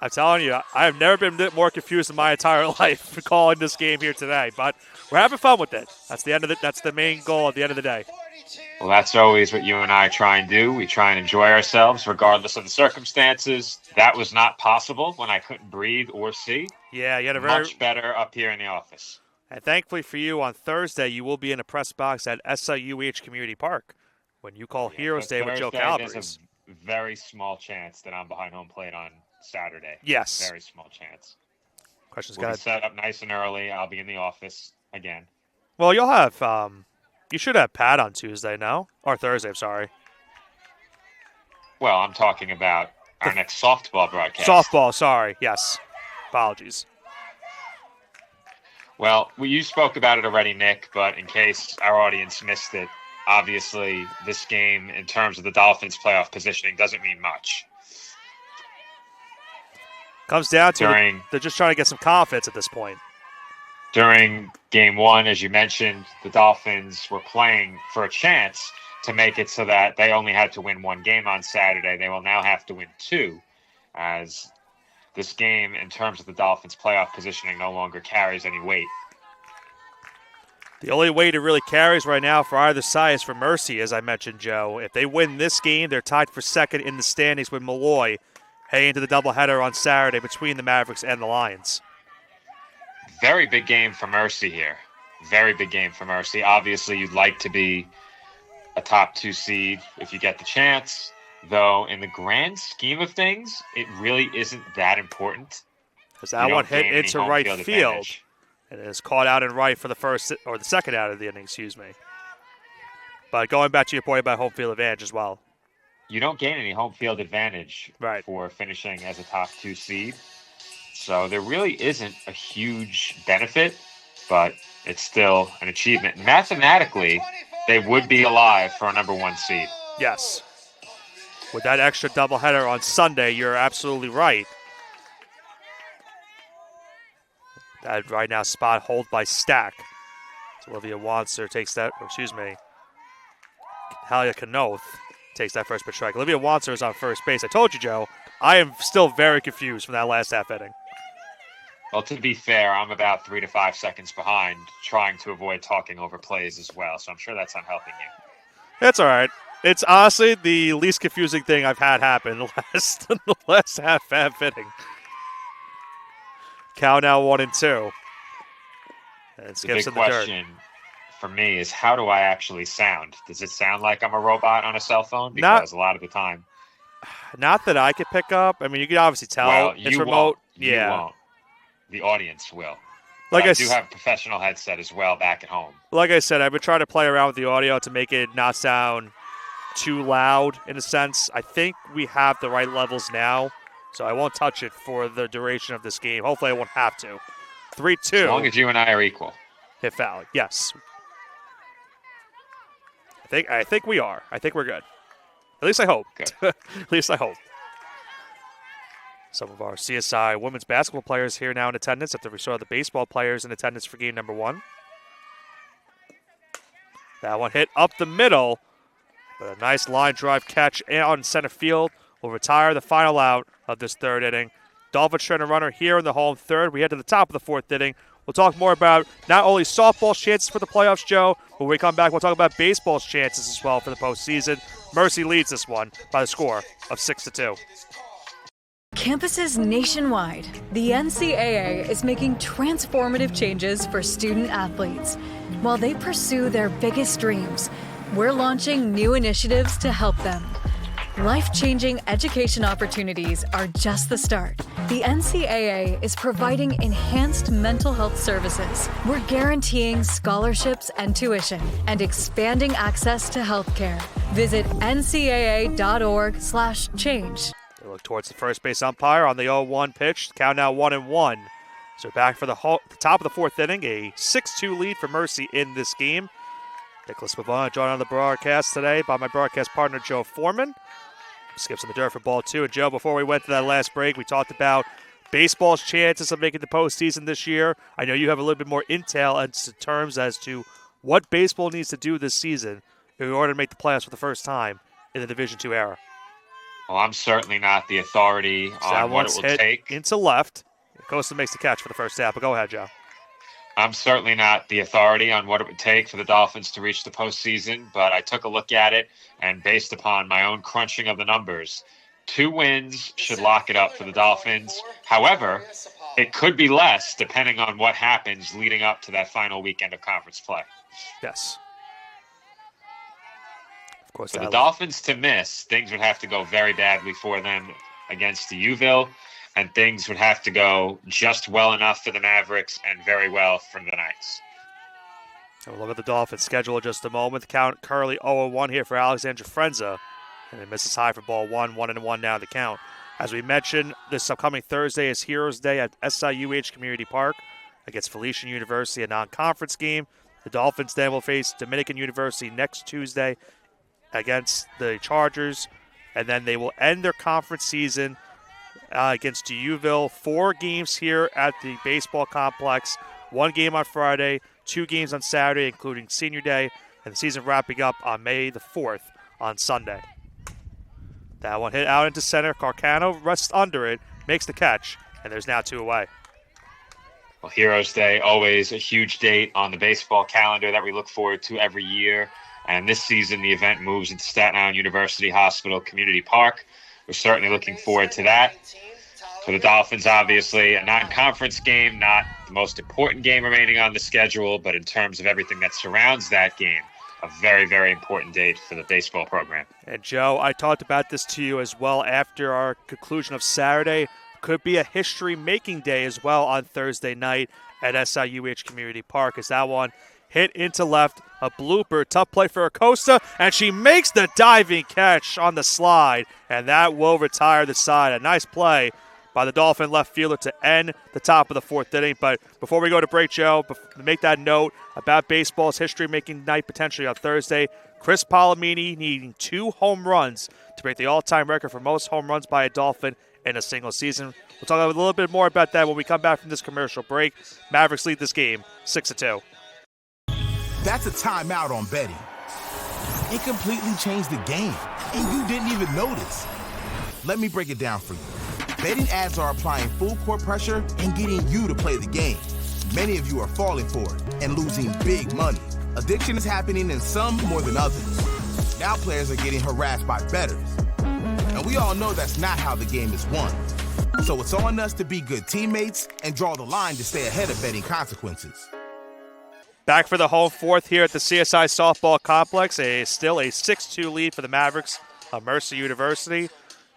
I'm telling you, I have never been more confused in my entire life calling this game here today. But we're having fun with it. That's the end of it. That's the main goal at the end of the day. Well, that's always what you and I try and do. We try and enjoy ourselves regardless of the circumstances. That was not possible when I couldn't breathe or see. Yeah, you had a much better up here in the office. And thankfully for you, on Thursday, you will be in a press box at SIUH Community Park when you call Heroes Day with Joe Calabrese. There's a very small chance that I'm behind home plate on Saturday. Yes. Very small chance. We'll be set up nice and early. I'll be in the office again. Well, you'll have you should have Pat on Tuesday now. Or Thursday, I'm sorry. Well, I'm talking about our next softball broadcast. Softball, sorry. Yes. Apologies. Well, you spoke about it already, Nick, but in case our audience missed it, obviously this game, in terms of the Dolphins' playoff positioning, doesn't mean much. Comes down to they're just trying to get some confidence at this point. During game one, as you mentioned, the Dolphins were playing for a chance to make it so that they only had to win one game on Saturday. They will now have to win two, as this game, in terms of the Dolphins' playoff positioning, no longer carries any weight. The only weight it really carries right now for either side is for Mercy, as I mentioned, Joe. If they win this game, they're tied for second in the standings with Malloy heading into the doubleheader on Saturday between the Mavericks and the Lions. Very big game for Mercy here. Very big game for Mercy. Obviously, you'd like to be a top 2 seed if you get the chance. Though, in the grand scheme of things, it really isn't that important. Because that one hit into right field. And it is caught out in right for the first, or the second out of the inning, excuse me. But going back to your point about home field advantage as well. You don't gain any home field advantage for finishing as a top 2 seed. So there really isn't a huge benefit, but it's still an achievement. Mathematically, they would be alive for a number 1 seed. Yes. With that extra doubleheader on Sunday, you're absolutely right. That right now spot hold by Stack. So Olivia Wanser takes that, Halia Kanoth takes that first pitch strike. Olivia Wanser is on first base. I told you, Joe, I am still very confused from that last half inning. Well, to be fair, I'm about 3 to 5 seconds behind, trying to avoid talking over plays as well, so I'm sure that's not helping you. That's all right. It's honestly the least confusing thing I've had happen the last half inning. Cal now 1-2. And the big question for me is, how do I actually sound? Does it sound like I'm a robot on a cell phone? Because a lot of the time. Not that I could pick up. I mean, you can obviously tell well, it's remote. You won't. The audience will. Like I do have a professional headset as well back at home. Like I said, I've been trying to play around with the audio to make it not sound too loud in a sense. I think we have the right levels now, so I won't touch it for the duration of this game. Hopefully I won't have to. 3-2. As long as you and I are equal. Hit foul. Yes. I think we are. I think we're good. At least I hope. Good. At least I hope. Some of our CSI women's basketball players here now in attendance after we saw the baseball players in attendance for game number 1. That one hit up the middle. But a nice line drive catch on center field will retire the final out of this third inning. Dolphins trying to runner here in the home third. We head to the top of the fourth inning. We'll talk more about not only softball's chances for the playoffs, Joe, but when we come back, we'll talk about baseball's chances as well for the postseason. Mercy leads this one by the score of 6-2. Campuses nationwide, the NCAA is making transformative changes for student athletes. While they pursue their biggest dreams, we're launching new initiatives to help them. Life-changing education opportunities are just the start. The NCAA is providing enhanced mental health services. We're guaranteeing scholarships and tuition and expanding access to healthcare. Visit ncaa.org/change. They look towards the first base umpire on the 0-1 pitch. Count now 1-1. So back for the top of the fourth inning, a 6-2 lead for Mercy in this game. Nicholas Pavone joined on the broadcast today by my broadcast partner, Joe Foreman. Skips in the dirt for ball 2. And Joe, before we went to that last break, we talked about baseball's chances of making the postseason this year. I know you have a little bit more intel in terms as to what baseball needs to do this season in order to make the playoffs for the first time in the Division II era. Well, I'm certainly not the authority on what it will take. Into left. Costa makes the catch for the first half, but go ahead, Joe. I'm certainly not the authority on what it would take for the Dolphins to reach the postseason, but I took a look at it, and based upon my own crunching of the numbers, 2 wins should lock it up for the Dolphins. However, it could be less depending on what happens leading up to that final weekend of conference play. Yes. Of course. For the Dolphins to miss, things would have to go very badly for them against the Uville, and things would have to go just well enough for the Mavericks and very well from the Knights. So we'll look at the Dolphins' schedule in just a moment. The count currently 0-1 here for Alexandra Frenza And it misses high for ball one, 1-1 now the count. As we mentioned, this upcoming Thursday is Heroes Day at SIUH Community Park against Felician University, a non-conference game. The Dolphins then will face Dominican University next Tuesday against the Chargers, and then they will end their conference season against D'Youville. 4 games here at the baseball complex, 1 game on Friday, 2 games on Saturday, including Senior Day, and the season wrapping up on May the 4th on Sunday. That one hit out into center. Carcano rests under it, makes the catch, and there's now 2 away. Well, Heroes Day, always a huge date on the baseball calendar that we look forward to every year. And this season, the event moves into Staten Island University Hospital Community Park. We're certainly looking forward to that. For the Dolphins, obviously, a non-conference game, not the most important game remaining on the schedule, but in terms of everything that surrounds that game, a very, very important date for the baseball program. And Joe, I talked about this to you as well after our conclusion of Saturday. Could be a history-making day as well on Thursday night at SIUH Community Park, as that one hit into left, a blooper, tough play for Acosta, and she makes the diving catch on the slide, and that will retire the side. A nice play by the Dolphin left fielder to end the top of the 4th inning. But before we go to break, Joe, make that note about baseball's history-making night potentially on Thursday. Chris Palomini needing 2 home runs to break the all-time record for most home runs by a Dolphin in a single season. We'll talk a little bit more about that when we come back from this commercial break. Mavericks lead this game 6-2. That's a timeout on betting. It completely changed the game, and you didn't even notice. Let me break it down for you. Betting ads are applying full court pressure and getting you to play the game. Many of you are falling for it and losing big money. Addiction is happening in some more than others. Now players are getting harassed by bettors. And we all know that's not how the game is won. So it's on us to be good teammates and draw the line to stay ahead of betting consequences. Back for the home 4th here at the CSI Softball Complex. Still a 6-2 lead for the Mavericks of Mercer University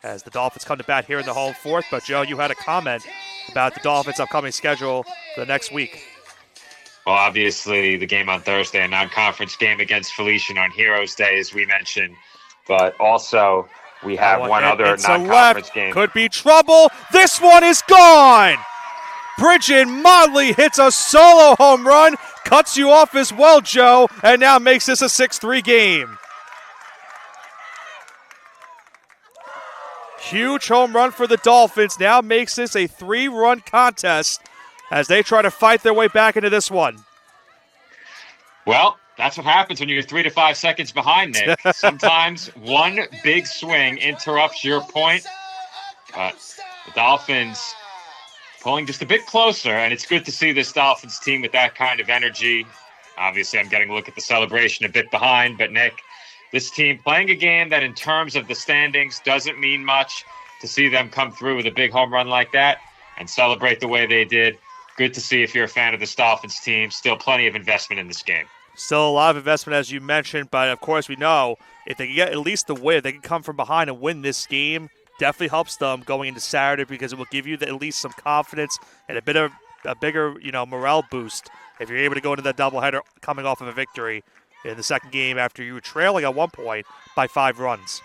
as the Dolphins come to bat here in the home 4th. But, Joe, you had a comment about the Dolphins' upcoming schedule for the next week. Well, obviously, the game on Thursday, a non-conference game against Felician on Heroes Day, as we mentioned. But also, we have one other non-conference game. Could be trouble. This one is gone. Bridget Motley hits a solo home run, cuts you off as well, Joe, and now makes this a 6-3 game. Huge home run for the Dolphins. Now makes this a 3-run contest as they try to fight their way back into this one. Well, that's what happens when you're 3 to 5 seconds behind, Nick. Sometimes one big swing interrupts your point. But the Dolphins pulling just a bit closer, and it's good to see this Dolphins team with that kind of energy. Obviously, I'm getting a look at the celebration a bit behind, but Nick, this team playing a game that in terms of the standings doesn't mean much. To see them come through with a big home run like that and celebrate the way they did. Good to see if you're a fan of this Dolphins team. Still plenty of investment in this game. Still a lot of investment, as you mentioned, but of course we know if they can get at least the win, they can come from behind and win this game. Definitely helps them going into Saturday because it will give you at least some confidence and a bigger, morale boost if you're able to go into that doubleheader coming off of a victory in the second game after you were trailing at one point by 5 runs.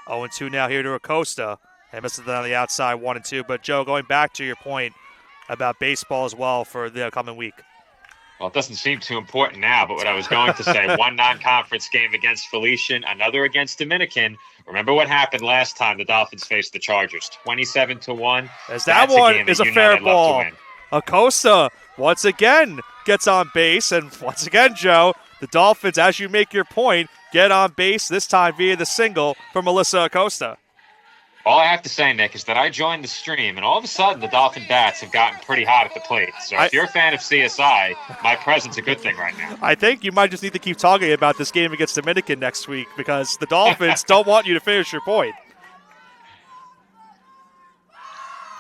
0-2 now here to Acosta. And misses it on the outside, 1-2. But, Joe, going back to your point about baseball as well for the coming week. Well, it doesn't seem too important now, but what I was going to say, one non-conference game against Felician, another against Dominican. Remember what happened last time the Dolphins faced the Chargers, 27-1. As that one is a fair ball. Acosta once again gets on base. And once again, Joe, the Dolphins, as you make your point, get on base, this time via the single for Melissa Acosta. All I have to say, Nick, is that I joined the stream, and all of a sudden the Dolphin bats have gotten pretty hot at the plate. So if you're a fan of CSI, my presence a good thing right now. I think you might just need to keep talking about this game against Dominican next week because the Dolphins don't want you to finish your point.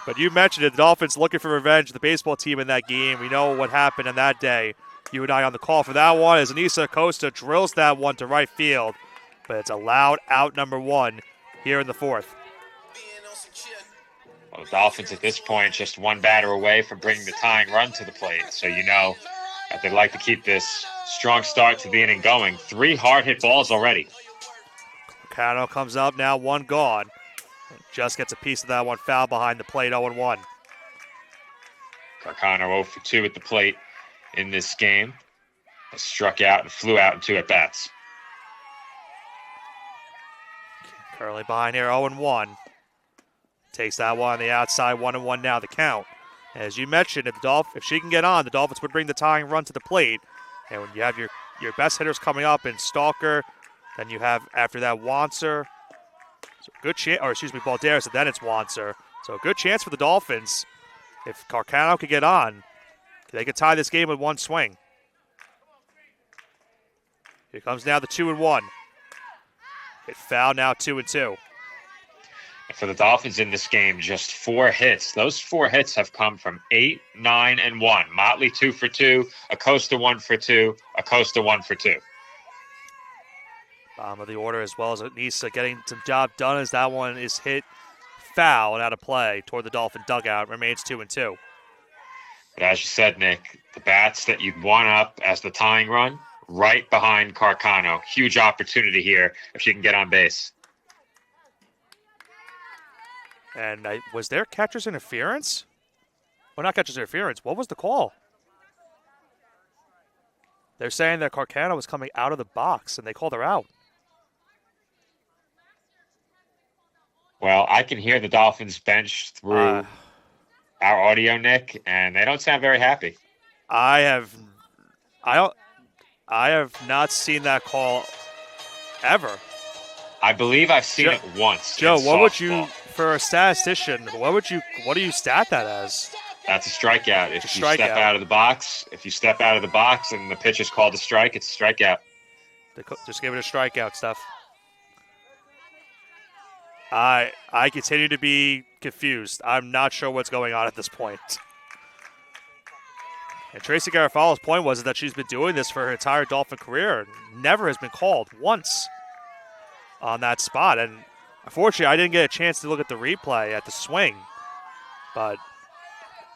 But you mentioned it, the Dolphins looking for revenge, the baseball team in that game. We know what happened on that day. You and I on the call for that one as Anissa Acosta drills that one to right field. But it's a loud out number 1 here in the 4th. Well, the Dolphins at this point just one batter away from bringing the tying run to the plate. So you know that they'd like to keep this strong start to the inning going. 3 hard hit balls already. Carcano comes up now, one gone. Just gets a piece of that one, foul behind the plate, 0-1. Carcano 0 for 2 at the plate in this game. Struck out and flew out in 2 at-bats. Currently behind here, 0-1. Takes that one on the outside, 1-1 now, the count. As you mentioned, if she can get on, the Dolphins would bring the tying run to the plate. And when you have your best hitters coming up in Stalker, then you have, after that, Wanser. So good chance, or excuse me, Balderas, and then it's Wanser. So a good chance for the Dolphins. If Carcano could get on, they could tie this game with one swing. Here comes now the 2-1. It foul now 2-2. For the Dolphins in this game, just 4 hits. Those 4 hits have come from 8, 9, and 1. Motley 2 for 2, Acosta 1 for 2, Acosta 1 for 2. Bottom of the order, as well as Anissa getting some job done as that one is hit foul and out of play toward the Dolphin dugout. Remains 2-2. But as you said, Nick, the bats that you'd want up as the tying run, right behind Carcano. Huge opportunity here if she can get on base. And was there catcher's interference? Well, not catcher's interference. What was the call? They're saying that Carcano was coming out of the box, and they called her out. Well, I can hear the Dolphins bench through our audio, Nick, and they don't sound very happy. I have not seen that call ever. I believe I've seen it once. Joe, what would you, for a statistician, what do you stat that as? That's a strikeout. If you step out of the box, and the pitch is called a strike, it's a strikeout. Just give it a strikeout, Steph. I continue to be confused. I'm not sure what's going on at this point. And Tracy Garofalo's point was that she's been doing this for her entire Dolphin career and never has been called once on that spot. And unfortunately, I didn't get a chance to look at the replay at the swing. But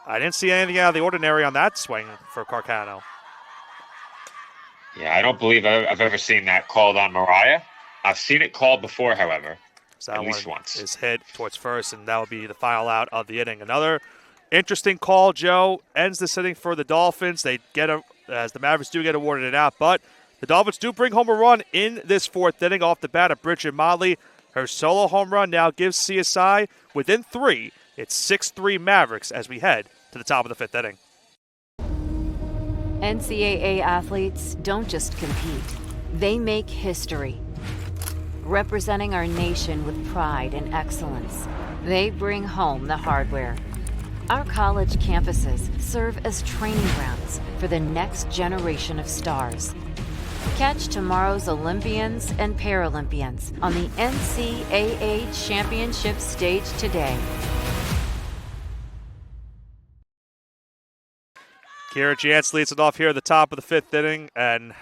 I didn't see anything out of the ordinary on that swing for Carcano. Yeah, I don't believe I've ever seen that called on Mariah. I've seen it called before, however. So that at least one once. Is hit towards first, and that will be the final out of the inning. Another interesting call, Joe. Ends the inning for the Dolphins. They get as the Mavericks do get awarded an out, but the Dolphins do bring home a run in this 4th inning off the bat of Bridget Motley. Her solo home run now gives CSI within 3. It's 6-3 Mavericks as we head to the top of the 5th inning. NCAA athletes don't just compete. They make history. Representing our nation with pride and excellence, they bring home the hardware. Our college campuses serve as training grounds for the next generation of stars. Catch tomorrow's Olympians and Paralympians on the NCAA Championship stage today. Kira Jantz leads it off here at the top of the 5th inning, and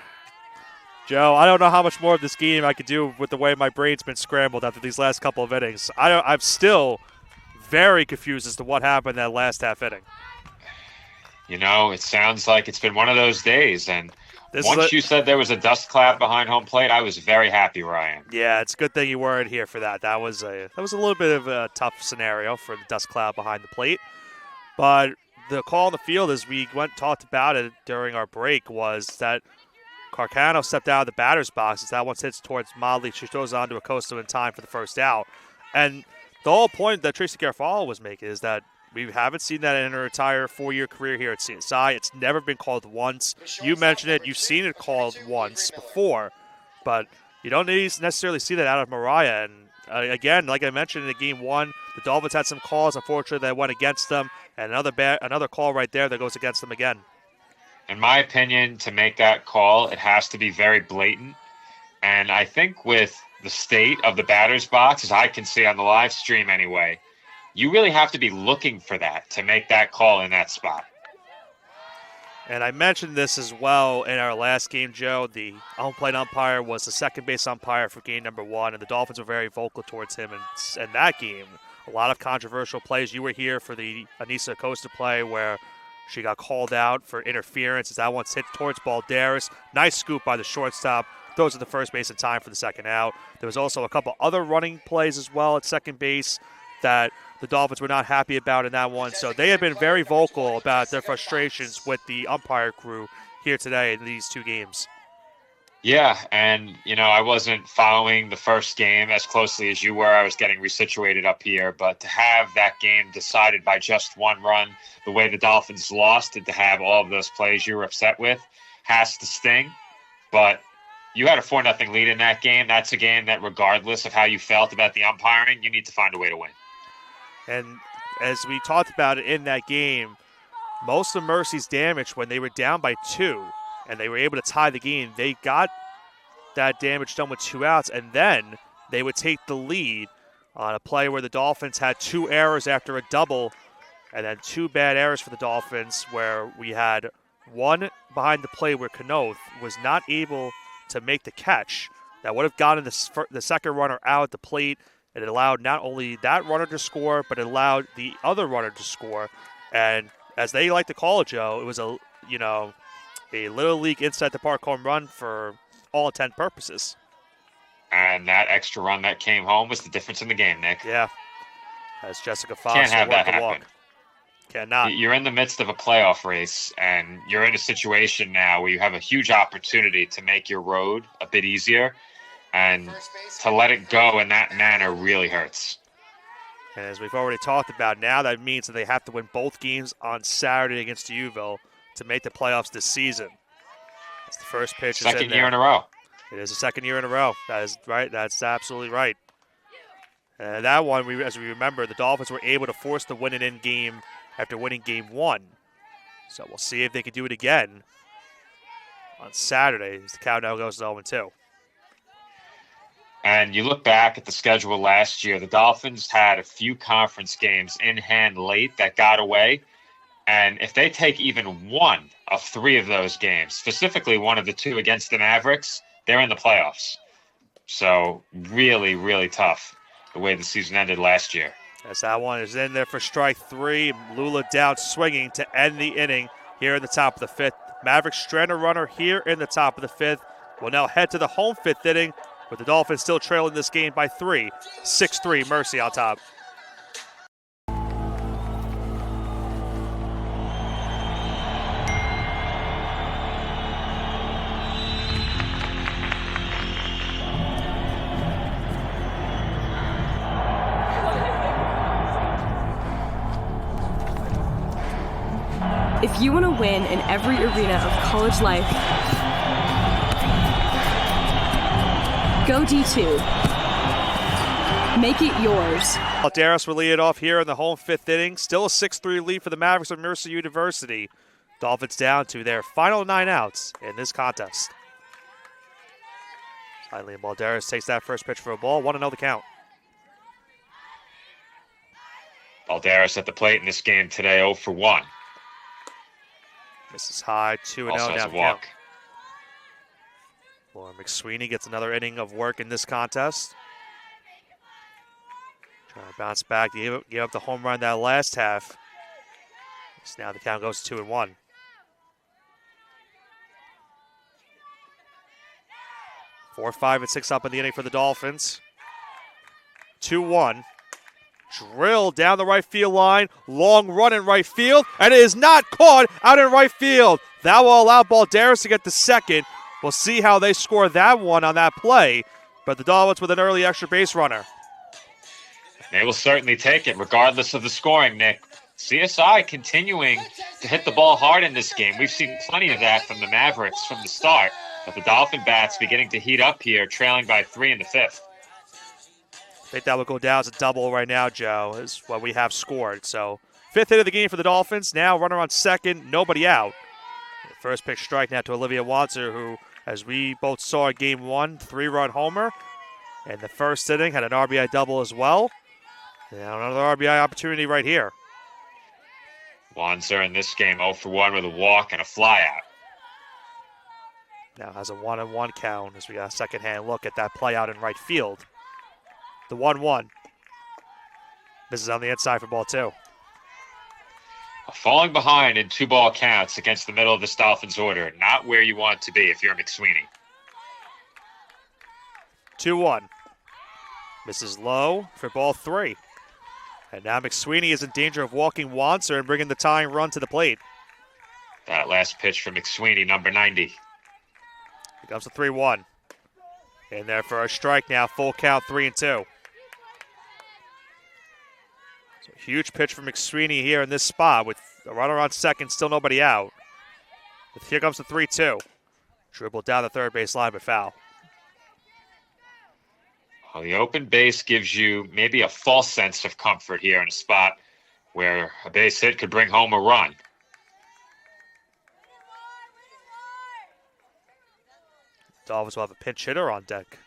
Joe, I don't know how much more of this game I could do with the way my brain's been scrambled after these last couple of innings. I'm still very confused as to what happened that last half inning. You know, it sounds like it's been one of those days, and once you said there was a dust cloud behind home plate, I was very happy where I am. Yeah, it's a good thing you weren't here for that. That was a little bit of a tough scenario for the dust cloud behind the plate. But the call on the field, as we talked about it during our break, was that Carcano stepped out of the batter's box as that one hits towards Motley. She throws on to Acosta in time for the first out. And the whole point that Tracy Garofalo was making is that we haven't seen that in her entire 4-year career here at CSI. It's never been called once. You mentioned it. You've seen it called once before. But you don't necessarily see that out of Mariah. And again, like I mentioned in Game 1, the Dolphins had some calls, unfortunately, that went against them. And another call right there that goes against them again. In my opinion, to make that call, it has to be very blatant. And I think with the state of the batter's box, as I can see on the live stream anyway, you really have to be looking for that to make that call in that spot. And I mentioned this as well in our last game, Joe. The home plate umpire was the second base umpire for game number 1, and the Dolphins were very vocal towards him in that game. A lot of controversial plays. You were here for the Anissa Acosta play where she got called out for interference as that one's hit towards Balderas. Nice scoop by the shortstop. throws at the first base in time for the second out. There was also a couple other running plays as well at second base that the Dolphins were not happy about in that one. So they have been very vocal about their frustrations with the umpire crew here today in these two games. Yeah, and, I wasn't following the first game as closely as you were. I was getting resituated up here. But to have that game decided by just one run, the way the Dolphins lost, and to have all of those plays you were upset with, has to sting. But you had a 4-0 lead in that game. That's a game that, regardless of how you felt about the umpiring, you need to find a way to win. And as we talked about it in that game, most of Mercy's damage when they were down by 2 and they were able to tie the game, they got that damage done with 2 outs, and then they would take the lead on a play where the Dolphins had 2 errors after a double, and then 2 bad errors for the Dolphins, where we had one behind the play where Kanoth was not able to make the catch. That would have gotten the second runner out at the plate, and it allowed not only that runner to score, but it allowed the other runner to score. And as they like to call it, Joe, it was a Little League inside the park home run for all intent purposes. And that extra run that came home was the difference in the game, Nick. Yeah. As Jessica Fox can't have that happen. walk. Cannot. You're in the midst of a playoff race, and you're in a situation now where you have a huge opportunity to make your road a bit easier, and to let it go in that manner really hurts. And as we've already talked about, now that means that they have to win both games on Saturday against Uville to make the playoffs this season. That's the first pitch. Second year in a row. It is the second year in a row. That is right. That's absolutely right. And that one, as we remember, the Dolphins were able to force the win-and-in game after winning game 1. So we'll see if they can do it again on Saturday as the countdown goes to 0-2. And you look back at the schedule last year, the Dolphins had a few conference games in hand late that got away. And if they take even one of 3 of those games, specifically one of the 2 against the Mavericks, they're in the playoffs. So really, really tough the way the season ended last year. As that one is in there for strike 3. Lula down swinging to end the inning here in the top of the 5th. Mavericks strand a runner here in the top of the 5th. We'll now head to the home 5th inning with the Dolphins still trailing this game by 3. 6-3, Mercy on top. If you want to win in every arena of college life, go D2. Make it yours. Balderas will lead it off here in the home 5th inning. Still a 6-3 lead for the Mavericks of Mercer University. Dolphins down to their final 9 outs in this contest. Liam Balderas takes that first pitch for a ball. 1-0 the count. Balderas at the plate in this game today, 0 for 1. Misses high, 2-0 also has down a the walk. count. Lauren McSweeney gets another inning of work in this contest. Trying to bounce back, gave up the home run that last half. So now the count goes to 2-1. Four, 5, and 6 up in the inning for the Dolphins. 2-1. Drill down the right field line. Long run in right field. And it is not caught out in right field. That will allow Balderas to get the second. We'll see how they score that one on that play. But the Dolphins with an early extra base runner. They will certainly take it, regardless of the scoring, Nick. CSI continuing to hit the ball hard in this game. We've seen plenty of that from the Mavericks from the start. But the Dolphin bats beginning to heat up here, trailing by 3 in the 5th. I think that will go down as a double right now, Joe, is what we have scored. So 5th hit of the game for the Dolphins. Now runner on second, nobody out. The first pitch strike now to Olivia Wanzer, who, as we both saw in game 1, 3-run homer. And the first inning had an RBI double as well. Now another RBI opportunity right here. Wanzer in this game 0 for 1 with a walk and a flyout. Now has a 1-1 count as we got a second-hand look at that play out in right field. The 1-1. This is on the inside for ball 2. Falling behind in 2-ball counts against the middle of this Dolphins order. Not where you want to be if you're McSweeney. 2-1. Misses low for ball 3. And now McSweeney is in danger of walking Wanser and bringing the tying run to the plate. That last pitch from McSweeney, number 90. Here comes the 3-1. In there for a strike now, full count, 3-2. So a huge pitch from McSweeney here in this spot with a runner on second, still nobody out. But here comes the 3-2. Dribbled down the third base line, but foul. Well, the open base gives you maybe a false sense of comfort here in a spot where a base hit could bring home a run. Dolphins will have a pinch hitter on deck.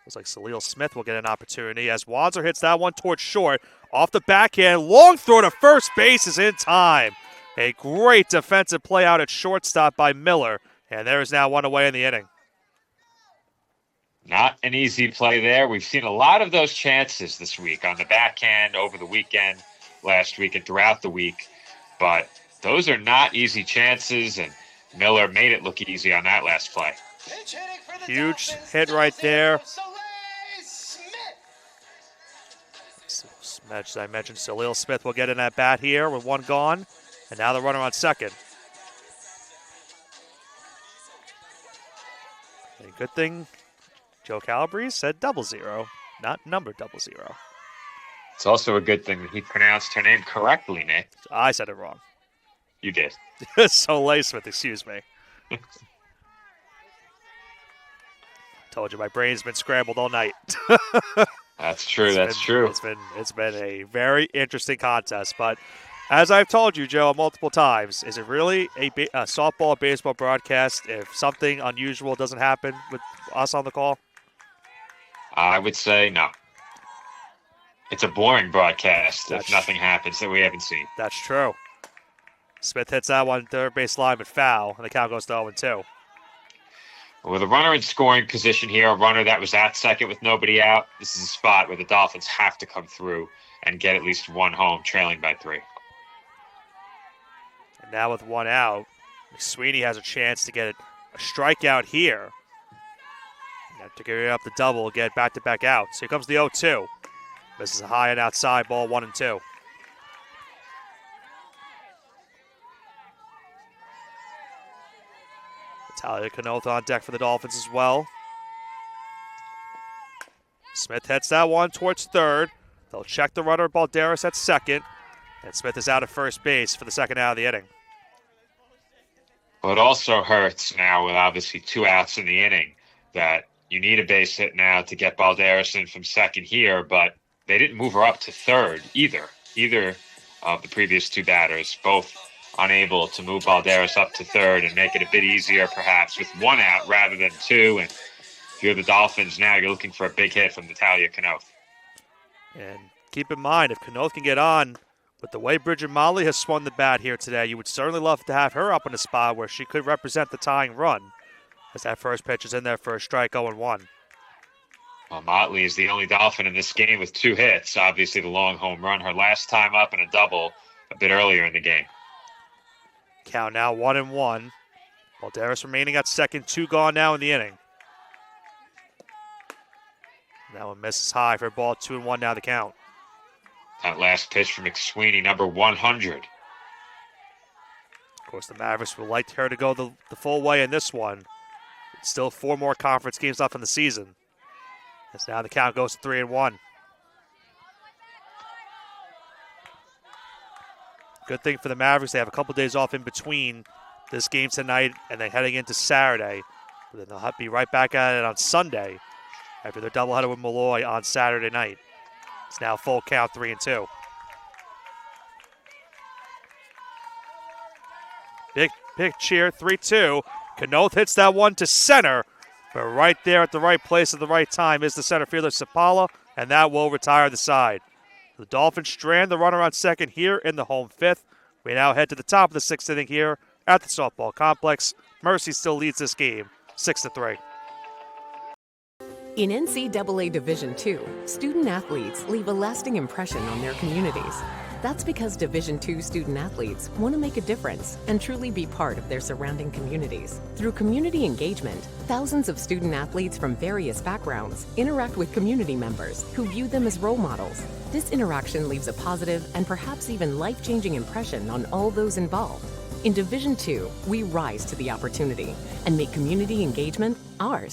Looks like Salil Smith will get an opportunity as Wanser hits that one towards short. Off the backhand, long throw to first base is in time. A great defensive play out at shortstop by Miller. And there is now one away in the inning. Not an easy play there. We've seen a lot of those chances this week on the backhand, over the weekend, last week, and throughout the week. But those are not easy chances, and Miller made it look easy on that last play. Huge hit right there. As I mentioned, Salil Smith will get in at bat here with one gone. And now the runner on second. A good thing Joe Calabrese said 00, not number 00. It's also a good thing that he pronounced her name correctly, Nick. I said it wrong. You did. Soleil Smith, excuse me. Told you my brain's been scrambled all night. That's true. That's true. It's been a very interesting contest, but as I've told you, Joe, multiple times, is it really a softball baseball broadcast if something unusual doesn't happen with us on the call? I would say no. It's a boring broadcast if nothing happens that we haven't seen. That's true. Smith hits that one third base line, but foul, and the count goes to 0-2. With a runner in scoring position here, a runner that was at second with nobody out, this is a spot where the Dolphins have to come through and get at least one home, trailing by 3. And now with one out, McSweeney has a chance to get a strikeout here. To get up the double, get back-to-back outs. Here comes the 0-2. This is a high and outside ball, 1-2. Talia Kanoth on deck for the Dolphins as well. Smith hits that one towards third. They'll check the runner, Balderas at second. And Smith is out at first base for the second out of the inning. Well, it also hurts now with obviously 2 outs in the inning that you need a base hit now to get Balderas in from second here, but they didn't move her up to third either. Either of the previous 2 batters, both unable to move Balderas up to third and make it a bit easier perhaps with 1 out rather than 2. And if you're the Dolphins now, you're looking for a big hit from Natalia Kanoth. And keep in mind, if Kanoth can get on with the way Bridget Motley has swung the bat here today, you would certainly love to have her up in a spot where she could represent the tying run. As that first pitch is in there for a strike, 0-1. Well, Motley is the only Dolphin in this game with 2 hits. Obviously, the long home run, her last time up, and a double a bit earlier in the game. Count now 1-1. Balderas remaining at second, 2 gone now in the inning. That one misses high for a ball, 2-1 now the count. That last pitch from McSweeney, number 100. Of course, the Mavericks would like her to go the full way in this one. Still 4 more conference games left in the season. As now the count goes to 3-1. Good thing for the Mavericks, they have a couple days off in between this game tonight and then heading into Saturday. But then they'll be right back at it on Sunday after their doubleheader with Malloy on Saturday night. It's now full count, 3-2. Big cheer, 3-2. Kanoth hits that one to center, but right there at the right place at the right time is the center fielder Sapala, and that will retire the side. The Dolphins strand the runner on second here in the home 5th. We now head to the top of the 6th inning here at the softball complex. Mercy still leads this game, 6-3. In NCAA Division II, student athletes leave a lasting impression on their communities. That's because Division II student athletes want to make a difference and truly be part of their surrounding communities. Through community engagement, thousands of student athletes from various backgrounds interact with community members who view them as role models. This interaction leaves a positive and perhaps even life-changing impression on all those involved. In Division II, we rise to the opportunity and make community engagement ours.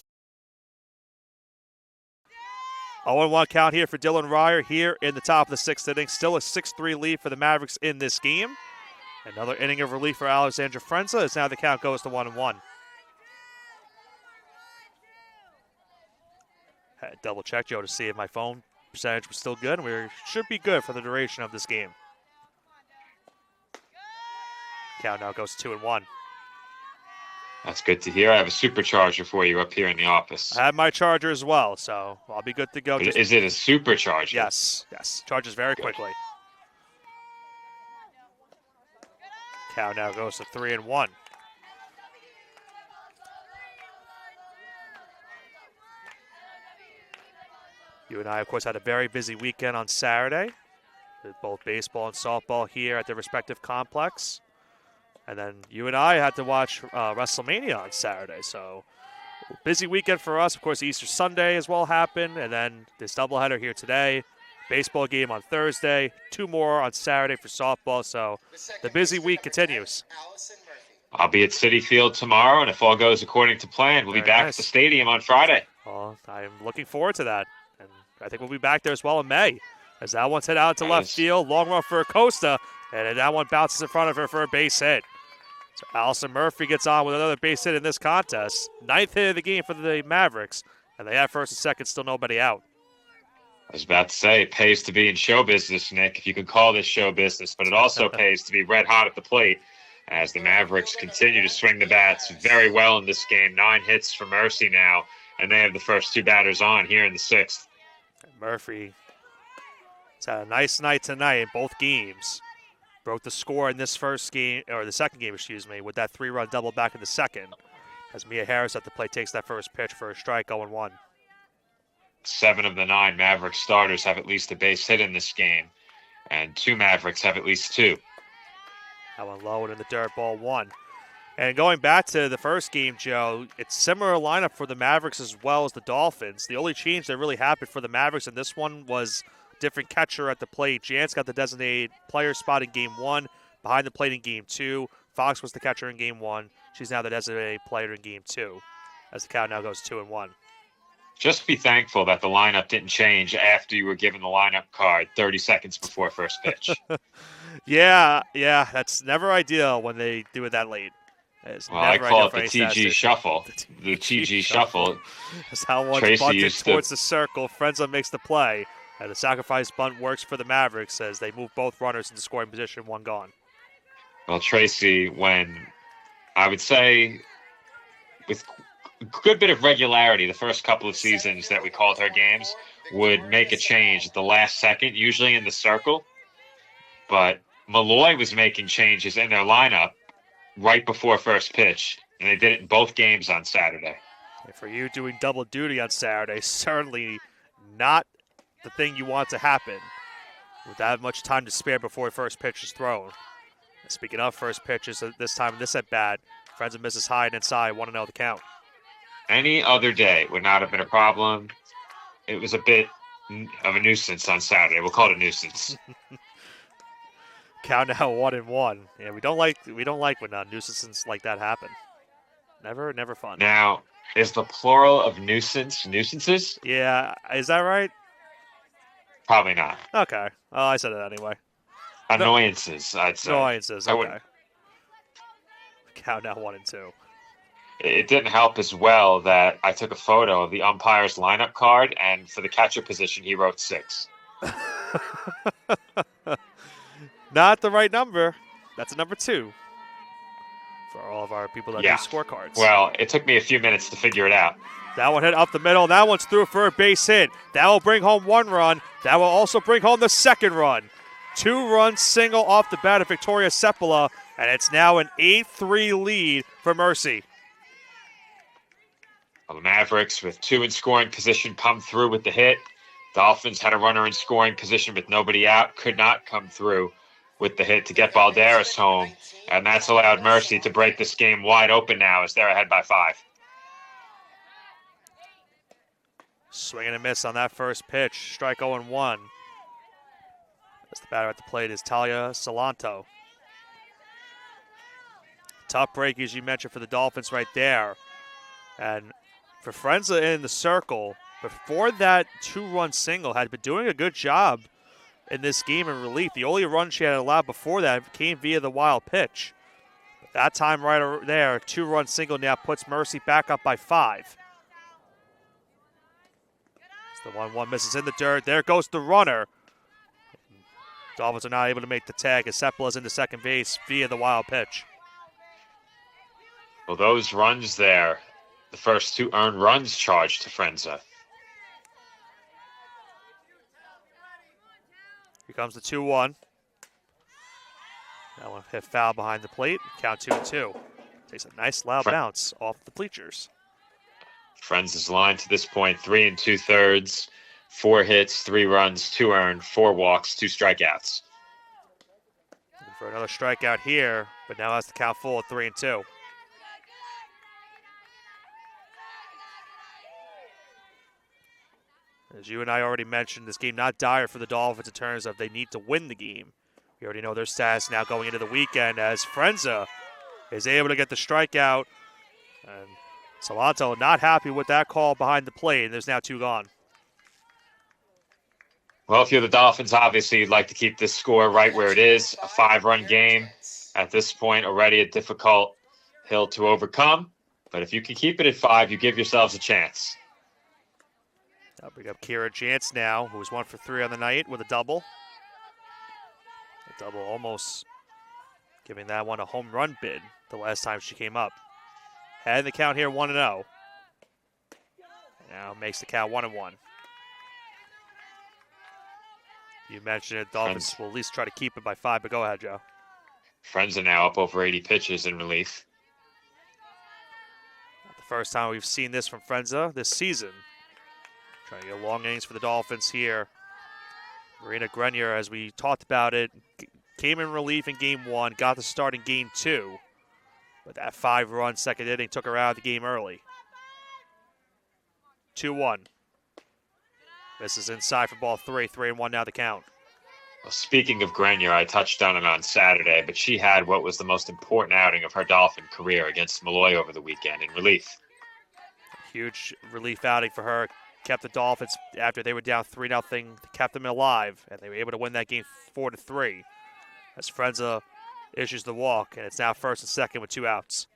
0-1 count here for Dylan Ryer here in the top of the 6th inning. Still a 6-3 lead for the Mavericks in this game. Another inning of relief for Alexandra Frenza as now the count goes to 1-1. Had to double check, Joe, to see if my phone percentage was still good. We should be good for the duration of this game. Count now goes to 2-1. That's good to hear. I have a supercharger for you up here in the office. I have my charger as well, so I'll be good to go. Is it a supercharger? Yes. Charges very quickly. Count now goes to 3-1. You and I, of course, had a very busy weekend on Saturday with both baseball and softball here at their respective complex. And then you and I had to watch WrestleMania on Saturday. So busy weekend for us. Of course, Easter Sunday as well happened. And then this doubleheader here today. Baseball game on Thursday. 2 more on Saturday for softball. So the busy week continues. I'll be at Citi Field tomorrow, and if all goes according to plan, we'll be back at the stadium on Friday. Well, I'm looking forward to that. And I think we'll be back there as well in May. As that one's hit out to left field. Long run for Acosta. And that one bounces in front of her for a base hit. So Allison Murphy gets on with another base hit in this contest. 9th hit of the game for the Mavericks. And they have first and second, still nobody out. I was about to say, it pays to be in show business, Nick, if you can call this show business. But it also pays to be red hot at the plate as the Mavericks continue to swing the bats very well in this game. 9 hits for Mercy now, and they have the first 2 batters on here in the 6th. Murphy has had a nice night tonight in both games. Broke the score in this first game, or the second game, with that 3-run double back in the second. As Mia Harris at the plate takes that first pitch for a strike, 0-1. 7 of the 9 Mavericks starters have at least a base hit in this game, and 2 Mavericks have at least 2. That one low and in the dirt, ball 1. And going back to the first game, Joe, it's similar lineup for the Mavericks as well as the Dolphins. The only change that really happened for the Mavericks in this one was different catcher at the plate. Jantz got the designated player spot in game 1, behind the plate in game 2. Fox was the catcher in game 1. She's now the designated player in game 2, as the count now goes 2-1. Just be thankful that the lineup didn't change after you were given the lineup card 30 seconds before first pitch. Yeah, that's never ideal when they do it that late. Well, I call it the TG shuffle. The TG shuffle. That's how one's bunted towards the circle. Frenza makes the play. And the sacrifice bunt works for the Mavericks as they move both runners into scoring position, 1 gone. Well, Tracy, when I would say with a good bit of regularity, the first couple of seasons that we called her games would make a change at the last second, usually in the circle. But Malloy was making changes in their lineup right before first pitch, and they did it in both games on Saturday. And for you doing double duty on Saturday, certainly not the thing you want to happen with that much time to spare before first pitch is thrown. And speaking of first pitches, this time in this at bat, Frenza misses high and inside, 1-0 the count. Any other day would not have been a problem. It was a bit of a nuisance on Saturday. We'll call it a nuisance. Count now 1-1. Yeah, we don't like when nuisances like that happen. Never fun. Now, is the plural of nuisances? Yeah, is that right? Probably not. Okay. I said it anyway. Annoyances, I'd say. Annoyances, okay. Count now 1-2. It didn't help as well that I took a photo of the umpire's lineup card, and for the catcher position, he wrote 6. Not the right number. That's a number 2 for all of our people that do scorecards. Well, it took me a few minutes to figure it out. That one hit up the middle. That one's through for a base hit. That will bring home 1 run. That will also bring home the second run. 2-run single off the bat of Victoria Sepola, and it's now an 8-3 lead for Mercy. Well, the Mavericks with 2 in scoring position come through with the hit. Dolphins had a runner in scoring position with nobody out, could not come through with the hit to get Balderas home, and that's allowed Mercy to break this game wide open now as they're ahead by 5. Swing and a miss on that first pitch. Strike 0-1. As the batter at the plate is Talia Salanto. Tough break, as you mentioned, for the Dolphins right there. And for Frenza in the circle, before that 2-run single, had been doing a good job in this game in relief. The only run she had allowed before that came via the wild pitch. But that time right there, 2-run single now puts Mercy back up by 5. The 1-1 misses in the dirt. There goes the runner. Dolphins are not able to make the tag as Seppala's into second base via the wild pitch. Well, those runs there, the first 2 earned runs charged to Frenza. Here comes the 2-1. That one hit foul behind the plate. Count 2-2. Takes a nice loud bounce off the bleachers. Frenza's line to this point, 3 2/3, 4 hits, 3 runs, 2 earned, 4 walks, 2 strikeouts. Looking for another strikeout here, but now has the count full at 3-2. As you and I already mentioned, this game not dire for the Dolphins in terms of they need to win the game. We already know their stats now going into the weekend as Frenza is able to get the strikeout. And Salanto not happy with that call behind the plate, and there's now 2 gone. Well, if you're the Dolphins, obviously you'd like to keep this score right where it is. A 5-run game at this point, already a difficult hill to overcome. But if you can keep it at 5, you give yourselves a chance. I'll bring up Kira Jantz now, who was 1 for 3 on the night with a double. A double almost giving that one a home run bid the last time she came up. Had the count here 1-0. Now makes the count 1-1. You mentioned it, Dolphins will at least try to keep it by 5, but go ahead, Joe. Frenza now up over 80 pitches in relief. Not the first time we've seen this from Frenza this season. Trying to get long innings for the Dolphins here. Marina Grenier, as we talked about it, came in relief in game 1, got the start in game 2. But that 5-run second inning took her out of the game early. 2-1. This is inside for ball 3. 3-1 now the count. Well, speaking of Grenier, I touched on it on Saturday, but she had what was the most important outing of her Dolphin career against Malloy over the weekend in relief. Huge relief outing for her. Kept the Dolphins, after they were down 3-0, kept them alive, and they were able to win that game 4-3. As Frenza issues the walk, and it's now first and second with 2 outs.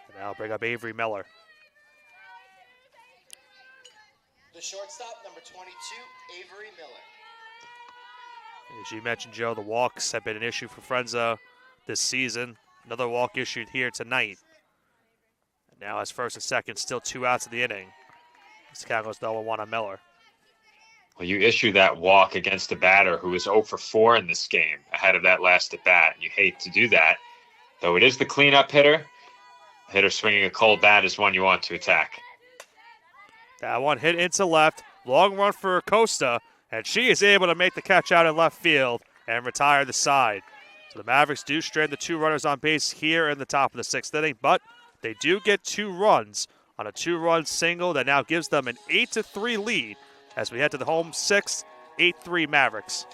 And now I'll bring up Avery Miller. The shortstop, number 22, Avery Miller. As you mentioned, Joe, the walks have been an issue for Frenza this season. Another walk issued here tonight. And now as first and second, still 2 outs in the inning. This count goes 0-1 on Miller. Well, you issue that walk against a batter who was 0 for 4 in this game ahead of that last at-bat. You hate to do that, though it is the cleanup hitter. The hitter swinging a cold bat is one you want to attack. That one hit into left. Long run for Acosta, and she is able to make the catch out in left field and retire the side. So the Mavericks do strand the 2 runners on base here in the top of the 6th inning, but they do get 2 runs on a 2-run single that now gives them an 8-3 lead as we head to the home 6th, 8-3 Mavericks.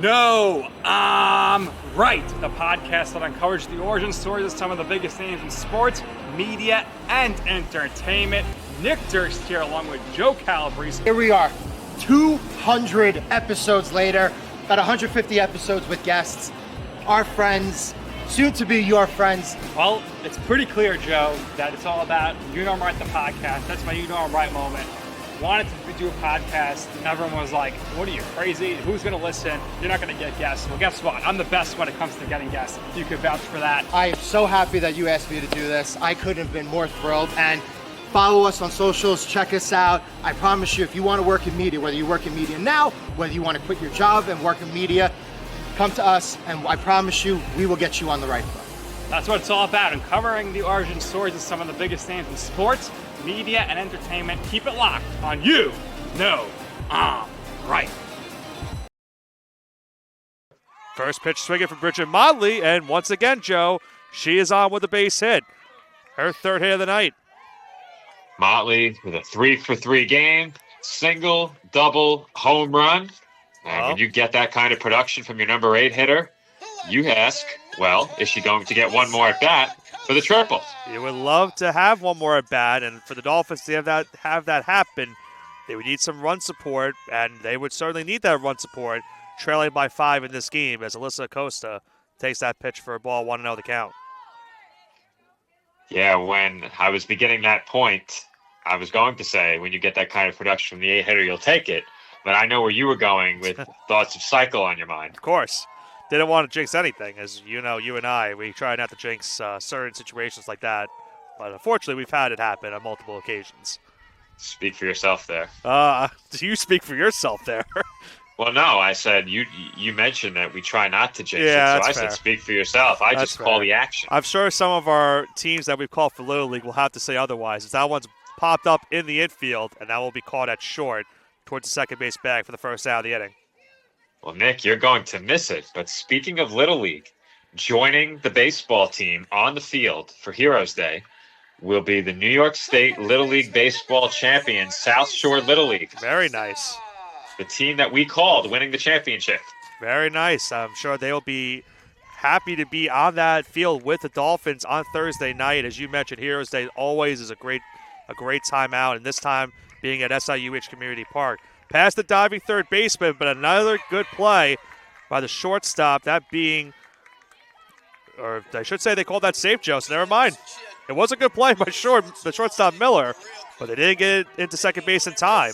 No, I'm right. The podcast that uncovers the origin stories of some of the biggest names in sports, media, and entertainment. Nick Durst here along with Joe Calabrese. Here we are, 200 episodes later, about 150 episodes with guests, our friends, soon to be your friends. Well, it's pretty clear, Joe, that it's all about You Know I'm Right, the podcast. That's my You Know I'm Right moment. Wanted to do a podcast, and everyone was like, what are you, crazy? Who's going to listen? You're not going to get guests. Well, guess what? I'm the best when it comes to getting guests. You could vouch for that. I am so happy that you asked me to do this. I couldn't have been more thrilled. And follow us on socials. Check us out. I promise you, if you want to work in media, whether you work in media now, whether you want to quit your job and work in media, come to us, and I promise you, we will get you on the right foot. That's what it's all about, uncovering the origin stories of some of the biggest names in sports, media, and entertainment. Keep it locked on You Know I'm Right. First pitch swinging from Bridget Motley, and once again, Joe, she is on with a base hit. Her third hit of the night. Motley with a 3-for-3 game, single, double, home run. And when you get that kind of production from your number 8 hitter, you ask, well, is she going to get one more at bat for the triple? You would love to have one more at bat, and for the Dolphins to have that happen, they would need some run support, and they would certainly need that run support, trailing by 5 in this game as Alyssa Acosta takes that pitch for a ball, 1-0 the count. Yeah, when I was beginning that point, I was going to say, when you get that kind of production from the 8 hitter, you'll take it. But I know where you were going with thoughts of cycle on your mind. Of course. Didn't want to jinx anything. As you know, you and I, we try not to jinx certain situations like that. But unfortunately, we've had it happen on multiple occasions. Speak for yourself there. Do you speak for yourself there? Well, no, I said you mentioned that we try not to jinx Yeah, it, so I that's fair. said speak for yourself. I That's just call fair. the action. I'm sure some of our teams that we've called for Little League will have to say otherwise. As that one's popped up in the infield, and that will be caught at short towards the second base bag for the first out of the inning. Well, Nick, you're going to miss it. But speaking of Little League, joining the baseball team on the field for Heroes Day will be the New York State Little League Baseball champion, South Shore Little League. Very nice. The team that we called winning the championship. Very nice. I'm sure they will be happy to be on that field with the Dolphins on Thursday night. As you mentioned, Heroes Day always is a great time out, and this time being at SIUH Community Park. Past the diving third baseman, but another good play by the shortstop, that being, or I should say they called that safe, Joe, so never mind. It was a good play by the shortstop Miller, but they didn't get it into second base in time.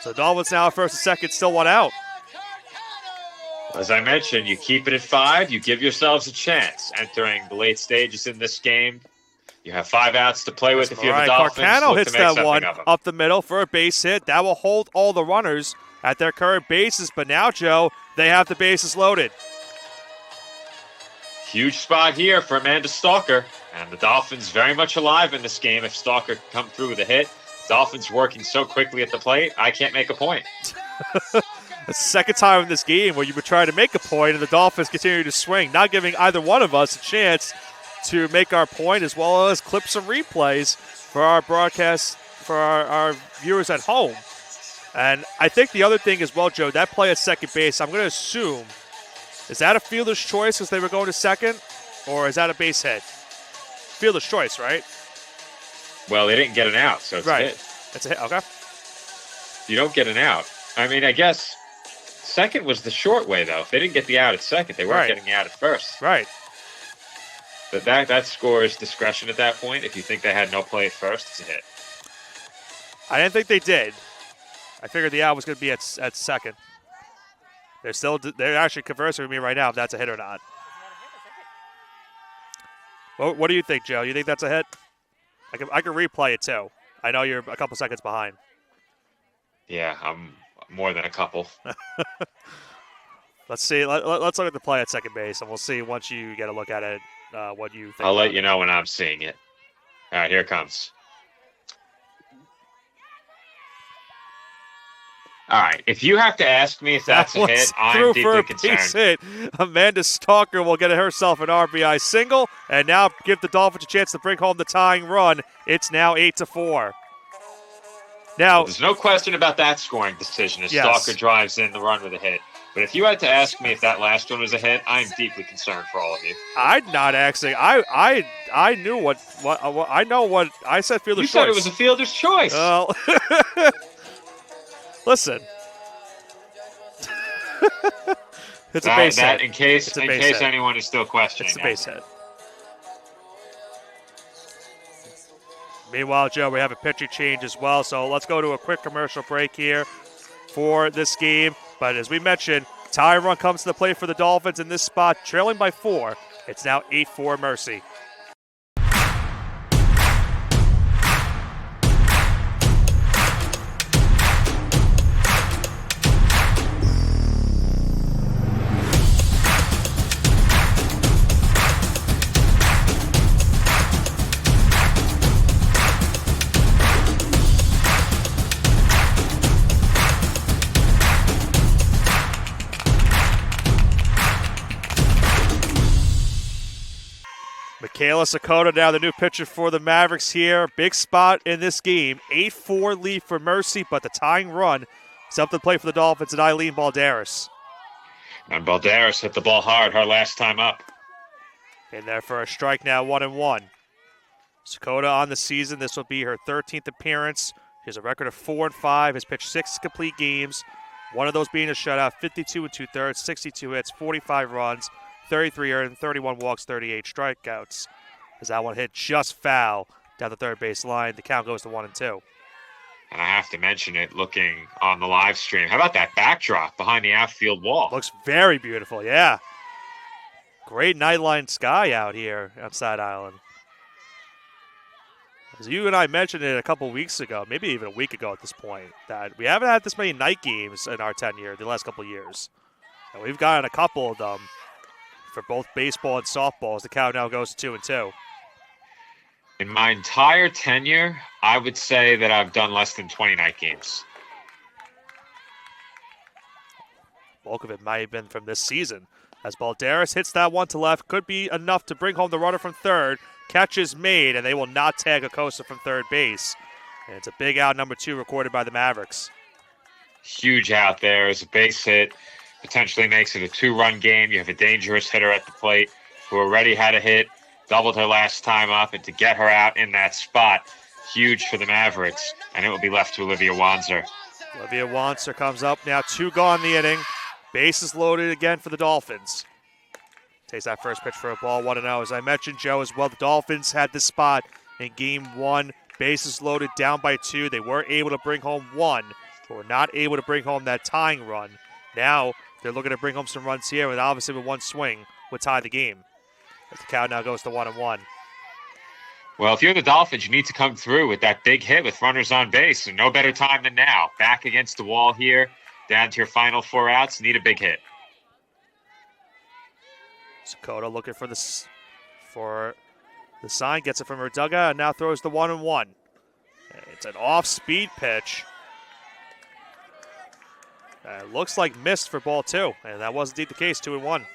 So the Dolphins now first and second, still one out. As I mentioned, you keep it at 5, you give yourselves a chance entering the late stages in this game. You have 5 outs to play with if you're the Dolphins. Carcano Look hits to make that something one of 'em. up the middle for a base hit. That will hold all the runners at their current bases. But now, Joe, they have the bases loaded. Huge spot here for Amanda Stalker. And the Dolphins very much alive in this game if Stalker can come through with a hit. Dolphins working so quickly at the plate, I can't make a point. It's the second time in this game where you've been trying to make a point and the Dolphins continue to swing, not giving either one of us a chance to make our point, as well as clip some replays for our broadcast, for our viewers at home. And I think the other thing as well, Joe, that play at second base, I'm going to assume, is that a fielder's choice because they were going to second, or is that a base hit? Fielder's choice, right? Well, they didn't get an out, so it's Right. a hit. It's a hit, okay. You don't get an out. I mean, I guess second was the short way, though. If they didn't get the out at second, they weren't Right. getting the out at first. Right. But that scores discretion at that point. If you think they had no play at first, it's a hit. I didn't think they did. I figured the out was going to be at second. They're actually conversing with me right now if that's a hit or not. What do you think, Joe? You think that's a hit? I can replay it too. I know you're a couple seconds behind. Yeah, I'm more than a couple. Let's see. Let's look at the play at second base, and we'll see once you get a look at it what you think. I'll let you know when I'm seeing it. All right, here it comes. All right, if you have to ask me if that's a hit, I'm deeply concerned. Hit. Amanda Stalker will get herself an RBI single, and now give the Dolphins a chance to bring home the tying run. It's now 8-4. Now, There's no question about that scoring decision as Yes. Stalker drives in the run with a hit. But if you had to ask me if that last one was a hit, I'm deeply concerned for all of you. I'm not actually. I knew what I know what I said. Fielder's You choice. said it was a fielder's choice. Well, listen. It's a base hit. In case It's a base hit. anyone is still questioning It's a that. base hit. Meanwhile, Joe, we have a pitching change as well. So let's go to a quick commercial break here for this game. But as we mentioned, tie run comes to the plate for the Dolphins in this spot, trailing by 4. It's now 8-4 Mercy. Michaela Sakota now the new pitcher for the Mavericks here. Big spot in this game. 8-4 lead for Mercy, but the tying run is up to play for the Dolphins and Eileen Balderas. And Balderas hit the ball hard her last time up. In there for a strike now, 1-1. Sakota on the season. This will be her 13th appearance. She has a record of 4-5. Has pitched 6 complete games. One of those being a shutout, 52 2/3, 62 hits, 45 runs, 33 earned, 31 walks, 38 strikeouts. As that one hit just foul down the third base line, the count goes to 1-2. And I have to mention it looking on the live stream. How about that backdrop behind the outfield wall? Looks very beautiful, yeah. Great nightline sky out here on Side Island. As you and I mentioned it a couple weeks ago, maybe even a week ago at this point, that we haven't had this many night games in our tenure the last couple of years. And we've gotten a couple of them for both baseball and softball as the count now goes to 2-2. In my entire tenure, I would say that I've done less than 20 night games. Bulk of it might have been from this season. As Balderas hits that one to left, could be enough to bring home the runner from third. Catch is made, and they will not tag Acosta from third base. And it's a big out, number 2, recorded by the Mavericks. Huge out there as a base hit. Potentially makes it a 2-run game. You have a dangerous hitter at the plate who already had a hit, doubled her last time up, and to get her out in that spot, huge for the Mavericks, and it will be left to Olivia Wanzer. Olivia Wanzer comes up now, 2 gone in the inning. Bases loaded again for the Dolphins. Takes that first pitch for a ball, 1-0. As I mentioned, Joe, as well, the Dolphins had this spot in Game 1. Bases loaded, down by 2. They were able to bring home 1, but were not able to bring home that tying run. Now they're looking to bring home some runs here, and obviously with one swing would tie the game. As the count now goes to 1-1. Well, if you're the Dolphins, you need to come through with that big hit with runners on base, and no better time than now. Back against the wall here, down to your final 4 outs, need a big hit. Sakota looking for the sign, gets it from her dugout, and now throws the 1-1. It's an off-speed pitch. Looks like missed for ball 2, and that was indeed the case, 2-1.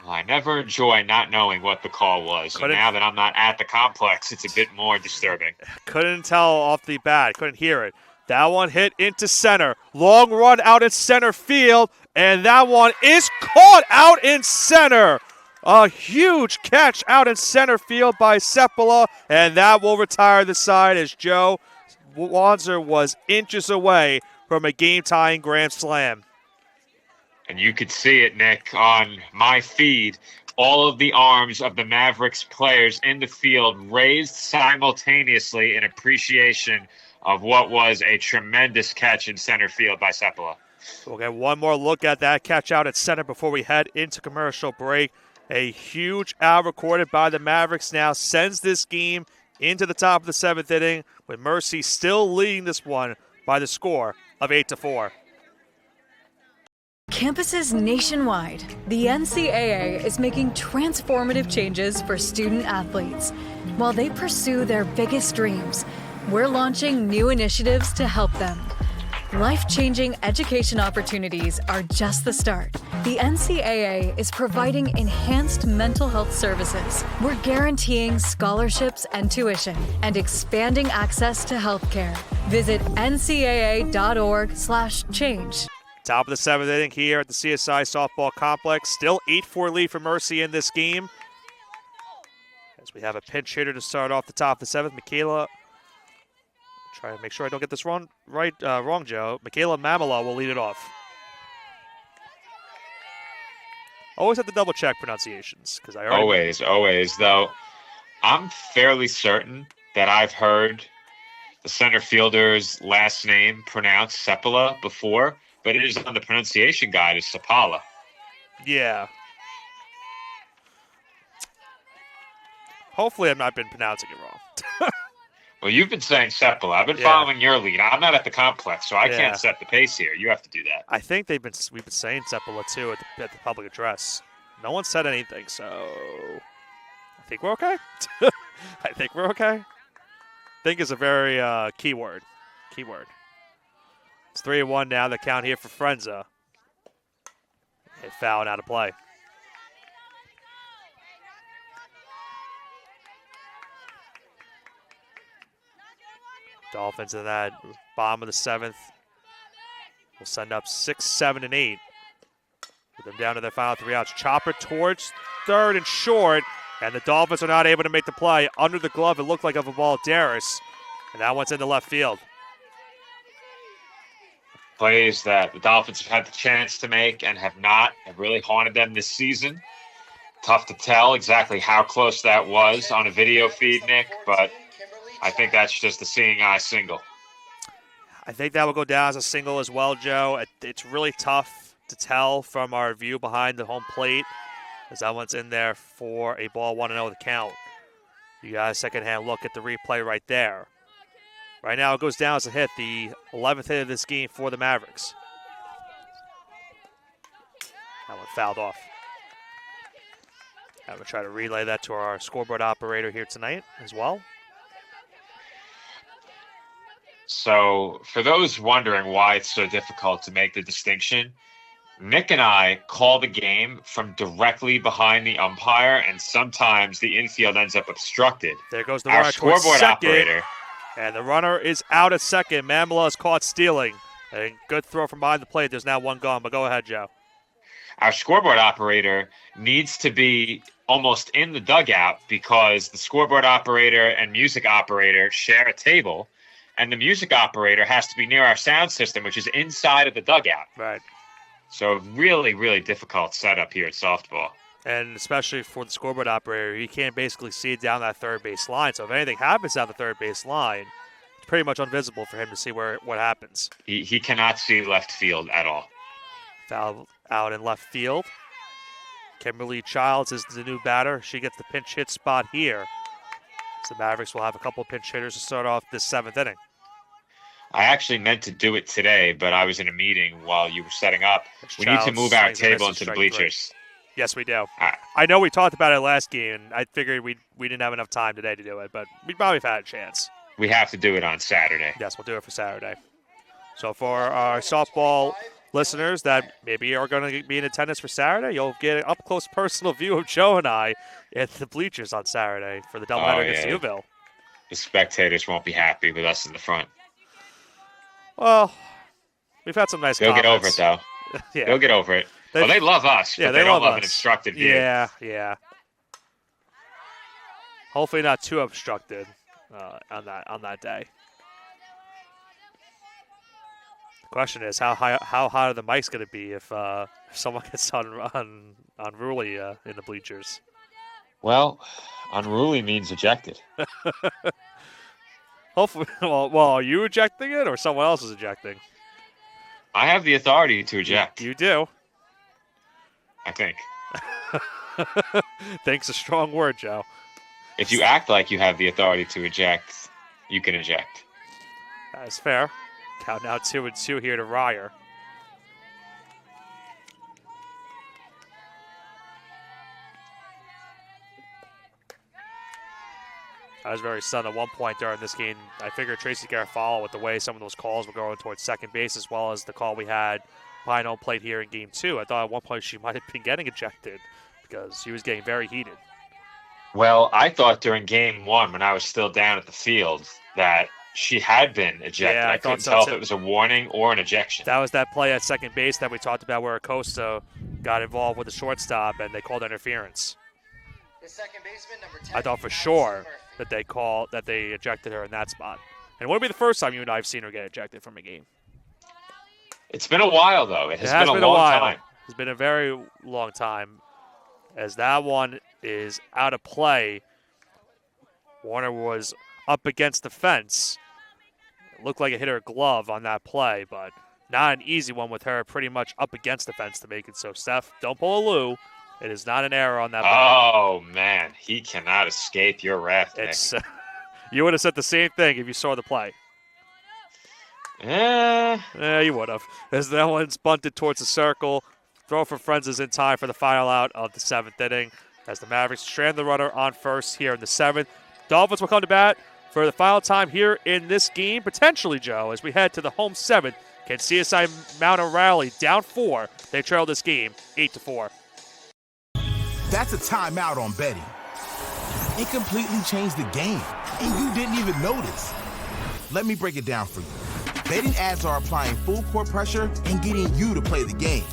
I never enjoy not knowing what the call was, and now that I'm not at the complex, it's a bit more disturbing. Couldn't tell off the bat, couldn't hear it. That one hit into center. Long run out in center field, and that one is caught out in center. A huge catch out in center field by Seppala, and that will retire the side as Joe Wanzer was inches away from a game-tying grand slam. And you could see it, Nick, on my feed. All of the arms of the Mavericks players in the field raised simultaneously in appreciation of what was a tremendous catch in center field by Seppala. We'll get one more look at that catch out at center before we head into commercial break. A huge out recorded by the Mavericks now sends this game into the top of the 7th inning, with Mercy still leading this one by the score of 8-4. Campuses nationwide, the NCAA is making transformative changes for student athletes. While they pursue their biggest dreams, we're launching new initiatives to help them. Life-changing education opportunities are just the start. The NCAA is providing enhanced mental health services. We're guaranteeing scholarships and tuition and expanding access to healthcare. Visit ncaa.org/change. Top of the 7th inning here at the CSI Softball Complex. Still 8-4 lead for Mercy in this game. As we have a pinch hitter to start off the top of the 7th, Michaela. Try to make sure I don't get this wrong, Joe. Michaela Mamala will lead it off. Always have to double check pronunciations because I always. Though I'm fairly certain that I've heard the center fielder's last name pronounced Seppala before, but it is on the pronunciation guide as Seppala. Yeah. Hopefully, I've not been pronouncing it wrong. Well, you've been saying Seppala. I've been following your lead. I'm not at the complex, so I can't set the pace here. You have to do that. I think we've been saying Seppala too at the public address. No one said anything, so I think we're okay. I think we're okay. Think is a very key word. It's 3-1 now. The count here for Frenza. A foul and out of play. Dolphins in that bottom of the 7th will send up 6, 7, and 8. With them down to their final 3 outs. Chopper towards third and short, and the Dolphins are not able to make the play. Under the glove, it looked like of a ball, Darris, and that one's into left field. Plays that the Dolphins have had the chance to make and have not, have really haunted them this season. Tough to tell exactly how close that was on a video feed, Nick, but I think that's just a seeing eye single. I think that will go down as a single as well, Joe. It's really tough to tell from our view behind the home plate, as that one's in there for a ball 1-0 the count. You got a second-hand look at the replay right there. Right now it goes down as a hit, the 11th hit of this game for the Mavericks. That one fouled off. I'm going to try to relay that to our scoreboard operator here tonight as well. So for those wondering why it's so difficult to make the distinction, Nick and I call the game from directly behind the umpire, and sometimes the infield ends up obstructed. There goes the Our runner towards scoreboard second, operator. and the runner is out at second. Mamela is caught stealing. A good throw from behind the plate. There's now one gone, but go ahead, Joe. Our scoreboard operator needs to be almost in the dugout because the scoreboard operator and music operator share a table, and the music operator has to be near our sound system, which is inside of the dugout. Right. So really, really difficult setup here at softball. And especially for the scoreboard operator, he can't basically see down that third base line. So if anything happens down the third base line, it's pretty much invisible for him to see what happens. He cannot see left field at all. Foul out in left field. Kimberly Childs is the new batter. She gets the pinch hit spot here. So the Mavericks will have a couple pinch hitters to start off this 7th inning. I actually meant to do it today, but I was in a meeting while you were setting up. We need to Childs move our swings and table misses, into the strike bleachers. 3. Yes, we do. right. I know we talked about it last game, and I figured we didn't have enough time today to do it, but we probably have had a chance. We have to do it on Saturday. Yes, we'll do it for Saturday. So for our softball listeners that maybe are going to be in attendance for Saturday, you'll get an up-close personal view of Joe and I at the bleachers on Saturday for the doubleheader against Newville. The spectators won't be happy with us in the front. Well, we've had some nice They'll comments. get over it, though. Yeah. They'll get over it. They love us, Yeah, but they don't love us. an obstructed view. Yeah. Hopefully not too obstructed on that day. The question is how hot are the mics going to be if someone gets unruly in the bleachers? Well, unruly means ejected. Hopefully, well, are you ejecting it or someone else is ejecting? I have the authority to eject. You do. I think. Think's a strong word, Joe. If you act like you have the authority to eject, you can eject. That's fair. Count now 2-2 here to Ryer. I was very stunned at one point during this game. I figured Tracy Garofalo, with the way some of those calls were going towards second base, as well as the call we had behind home plate here in Game 2, I thought at one point she might have been getting ejected because she was getting very heated. Well, I thought during Game 1, when I was still down at the field, that she had been ejected. Yeah, I couldn't so tell too. if it was a warning or an ejection. That was that play at second base that we talked about where Acosta got involved with the shortstop and they called interference. The second baseman, number 10. I thought for sure that they ejected her in that spot. And it wouldn't be the first time you and I have seen her get ejected from a game. It's been a while, though. It has been a long time. It's been a very long time. As that one is out of play, Warner was up against the fence. It looked like it hit her glove on that play, but not an easy one with her pretty much up against the fence to make it so. Steph, don't pull a Lou. It is not an error on that ball. Oh, man. He cannot escape your wrath, Nick. You would have said the same thing if you saw the play. Yeah, you would have. As that one's bunted towards the circle. Throw for Friends is in time for the final out of the 7th inning. As the Mavericks strand the runner on first here in the 7th. Dolphins will come to bat for the final time here in this game. Potentially, Joe, as we head to the home 7th. Can CSI mount a rally down 4? They trail this game 8-4. That's a timeout on betting. It completely changed the game, and you didn't even notice. Let me break it down for you. Betting ads are applying full court pressure and getting you to play the game.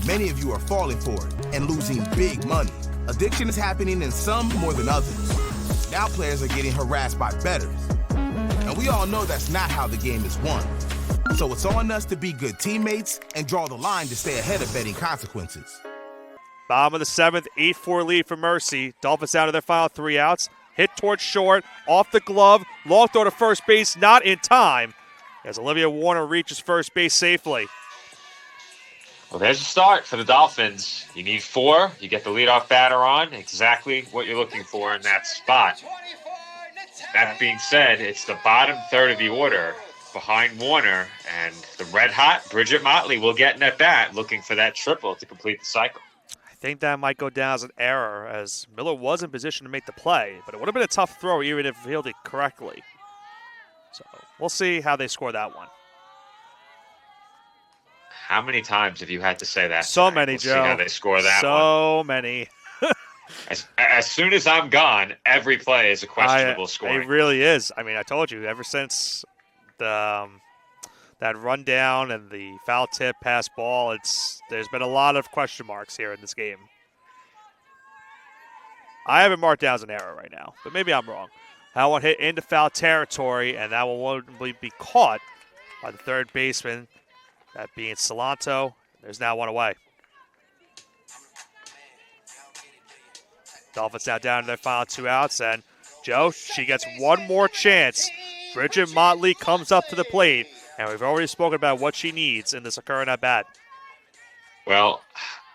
Many of you are falling for it and losing big money. Addiction is happening in some more than others. Now players are getting harassed by bettors. And we all know that's not how the game is won. So it's on us to be good teammates and draw the line to stay ahead of betting consequences. Bottom of the 7th, 8-4 lead for Mercy. Dolphins down to their final 3 outs. Hit towards short, off the glove, long throw to first base, not in time, as Olivia Warner reaches first base safely. Well, there's a start for the Dolphins. You need 4. You get the leadoff batter on. Exactly what you're looking for in that spot. That being said, it's the bottom third of the order behind Warner, and the red-hot Bridget Motley will get in at bat looking for that triple to complete the cycle. I think that might go down as an error, as Miller was in position to make the play, but it would have been a tough throw even if fielded correctly. So we'll see how they score that one. How many times have you had to say that? So tonight? many, We'll Joe. See how they score that one. So many. As soon as I'm gone, every play is a questionable scoring. It really is. I mean, I told you, ever since the that rundown and the foul tip pass ball, there's been a lot of question marks here in this game. I have it marked down as an error right now, but maybe I'm wrong. That one hit into foul territory, and that one won't be caught by the third baseman, that being Salanto. There's now one away. Dolphins now down to their final 2 outs, and Joe, she gets one more chance. Bridget Motley comes up to the plate, and we've already spoken about what she needs in this current at-bat. Well,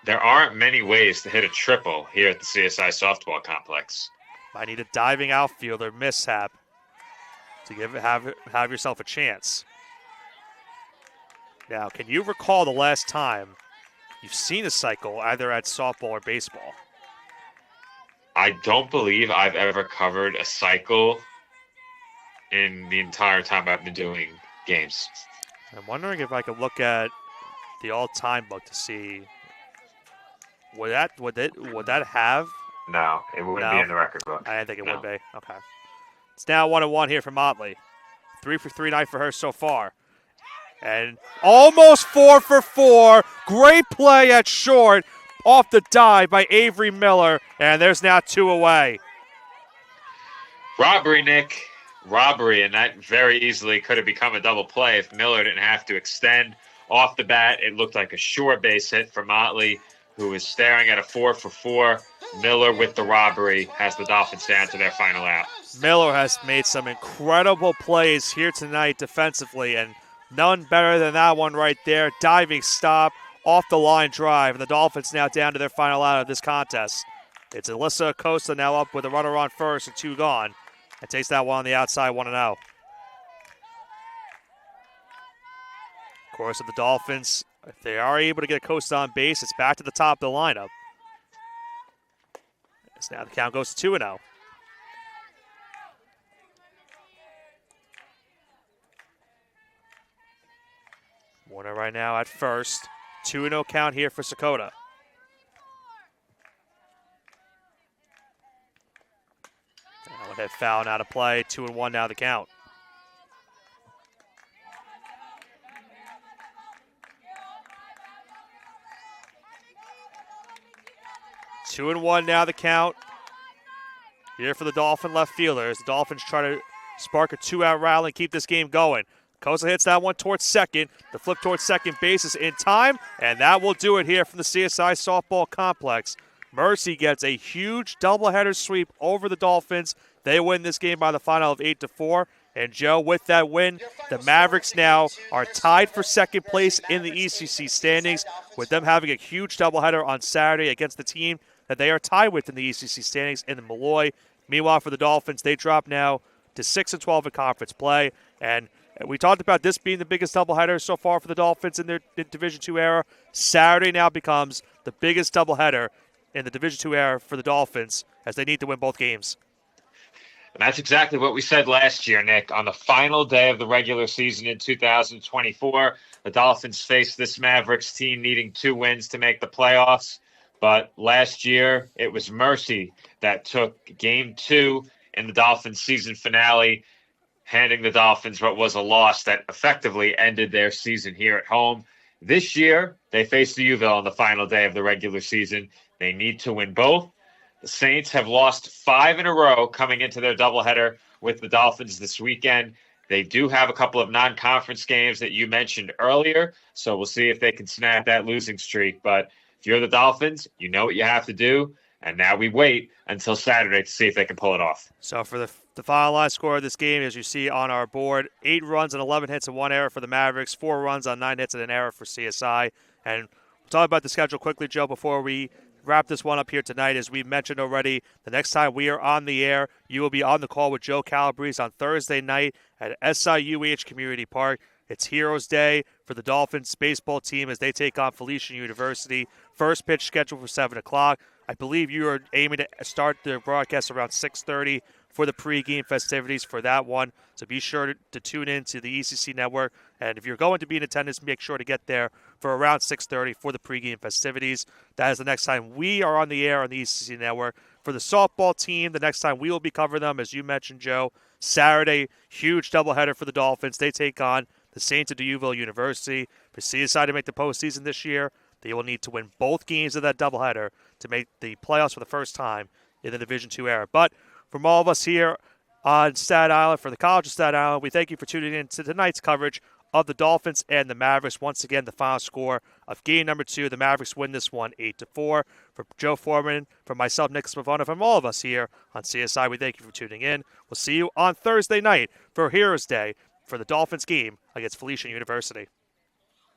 there aren't many ways to hit a triple here at the CSI Softball Complex. I need a diving outfielder mishap to have yourself a chance. Now, can you recall the last time you've seen a cycle either at softball or baseball? I don't believe I've ever covered a cycle in the entire time I've been doing games. I'm wondering if I could look at the all-time book to see would that have? No, it wouldn't be in the record book. I didn't think it would be. Okay. It's now 1-1 here for Motley. 3 for 3 night for her so far. And almost 4 for 4. Great play at short off the dive by Avery Miller. And there's now 2 away. Robbery, Nick. Robbery, and that very easily could have become a double play if Miller didn't have to extend off the bat. It looked like a sure base hit for Motley, who was staring at a 4 for 4. Miller with the robbery has the Dolphins down to their final out. Miller has made some incredible plays here tonight defensively, and none better than that one right there. Diving stop, off the line drive, and the Dolphins now down to their final out of this contest. It's Alyssa Acosta now up with a runner on first and 2 gone, and takes that one on the outside 1-0. Of course, with the Dolphins, if they are able to get Acosta on base, it's back to the top of the lineup. So now the count goes to 2-0. Warner right now at first. 2-0 count here for Sakota. With that foul now to play. 2-1 now the count. Two and one now the count. Here for the Dolphin left fielders. The Dolphins try to spark a 2-out rally and keep this game going. Kosa hits that one towards second. The flip towards second base is in time, and that will do it here from the CSI Softball Complex. Mercy gets a huge doubleheader sweep over the Dolphins. They win this game by the final of 8-4. And Joe, with that win, the Mavericks now are tied for second place in the ECC standings, with them having a huge doubleheader on Saturday against the team that they are tied with in the ECC standings in the Malloy. Meanwhile, for the Dolphins, they drop now to 6-12 in conference play. And we talked about this being the biggest doubleheader so far for the Dolphins in their Division II era. Saturday now becomes the biggest doubleheader in the Division II era for the Dolphins, as they need to win both games. And that's exactly what we said last year, Nick. On the final day of the regular season in 2024, the Dolphins faced this Mavericks team needing 2 wins to make the playoffs. But last year, it was Mercy that took Game 2 in the Dolphins season finale handing the Dolphins what was a loss that effectively ended their season here at home. This year, they face the Uville on the final day of the regular season. They need to win both. The Saints have lost 5 in a row coming into their doubleheader with the Dolphins this weekend. They do have a couple of non-conference games that you mentioned earlier, so we'll see if they can snap that losing streak. But if you're the Dolphins, you know what you have to do, and now we wait until Saturday to see if they can pull it off. So for the finalized score of this game, as you see on our board, 8 runs and 11 hits and 1 error for the Mavericks, 4 runs on 9 hits and an error for CSI. And we'll talk about the schedule quickly, Joe, before we wrap this one up here tonight. As we mentioned already, the next time we are on the air, you will be on the call with Joe Calabrese on Thursday night at SIUH Community Park. It's Heroes Day for the Dolphins baseball team as they take on Felician University. First pitch scheduled for 7 o'clock. I believe you are aiming to start the broadcast around 6:30 for the pregame festivities for that one. So be sure to tune in to the ECC Network. And if you're going to be in attendance, make sure to get there for around 6:30 for the pregame festivities. That is the next time we are on the air on the ECC Network. For the softball team, the next time we will be covering them, as you mentioned, Joe, Saturday, huge doubleheader for the Dolphins. They take on the Saints of Uville University. For CSI to make the postseason this year, they will need to win both games of that doubleheader to make the playoffs for the first time in the Division II era. But from all of us here on Staten Island, for the College of Staten Island, we thank you for tuning in to tonight's coverage of the Dolphins and the Mavericks. Once again, the final score of game number 2, the Mavericks win this one 8-4. For Joe Foreman, from myself, Nicholas Pavona, from all of us here on CSI, we thank you for tuning in. We'll see you on Thursday night for Heroes Day for the Dolphins game against Felician University.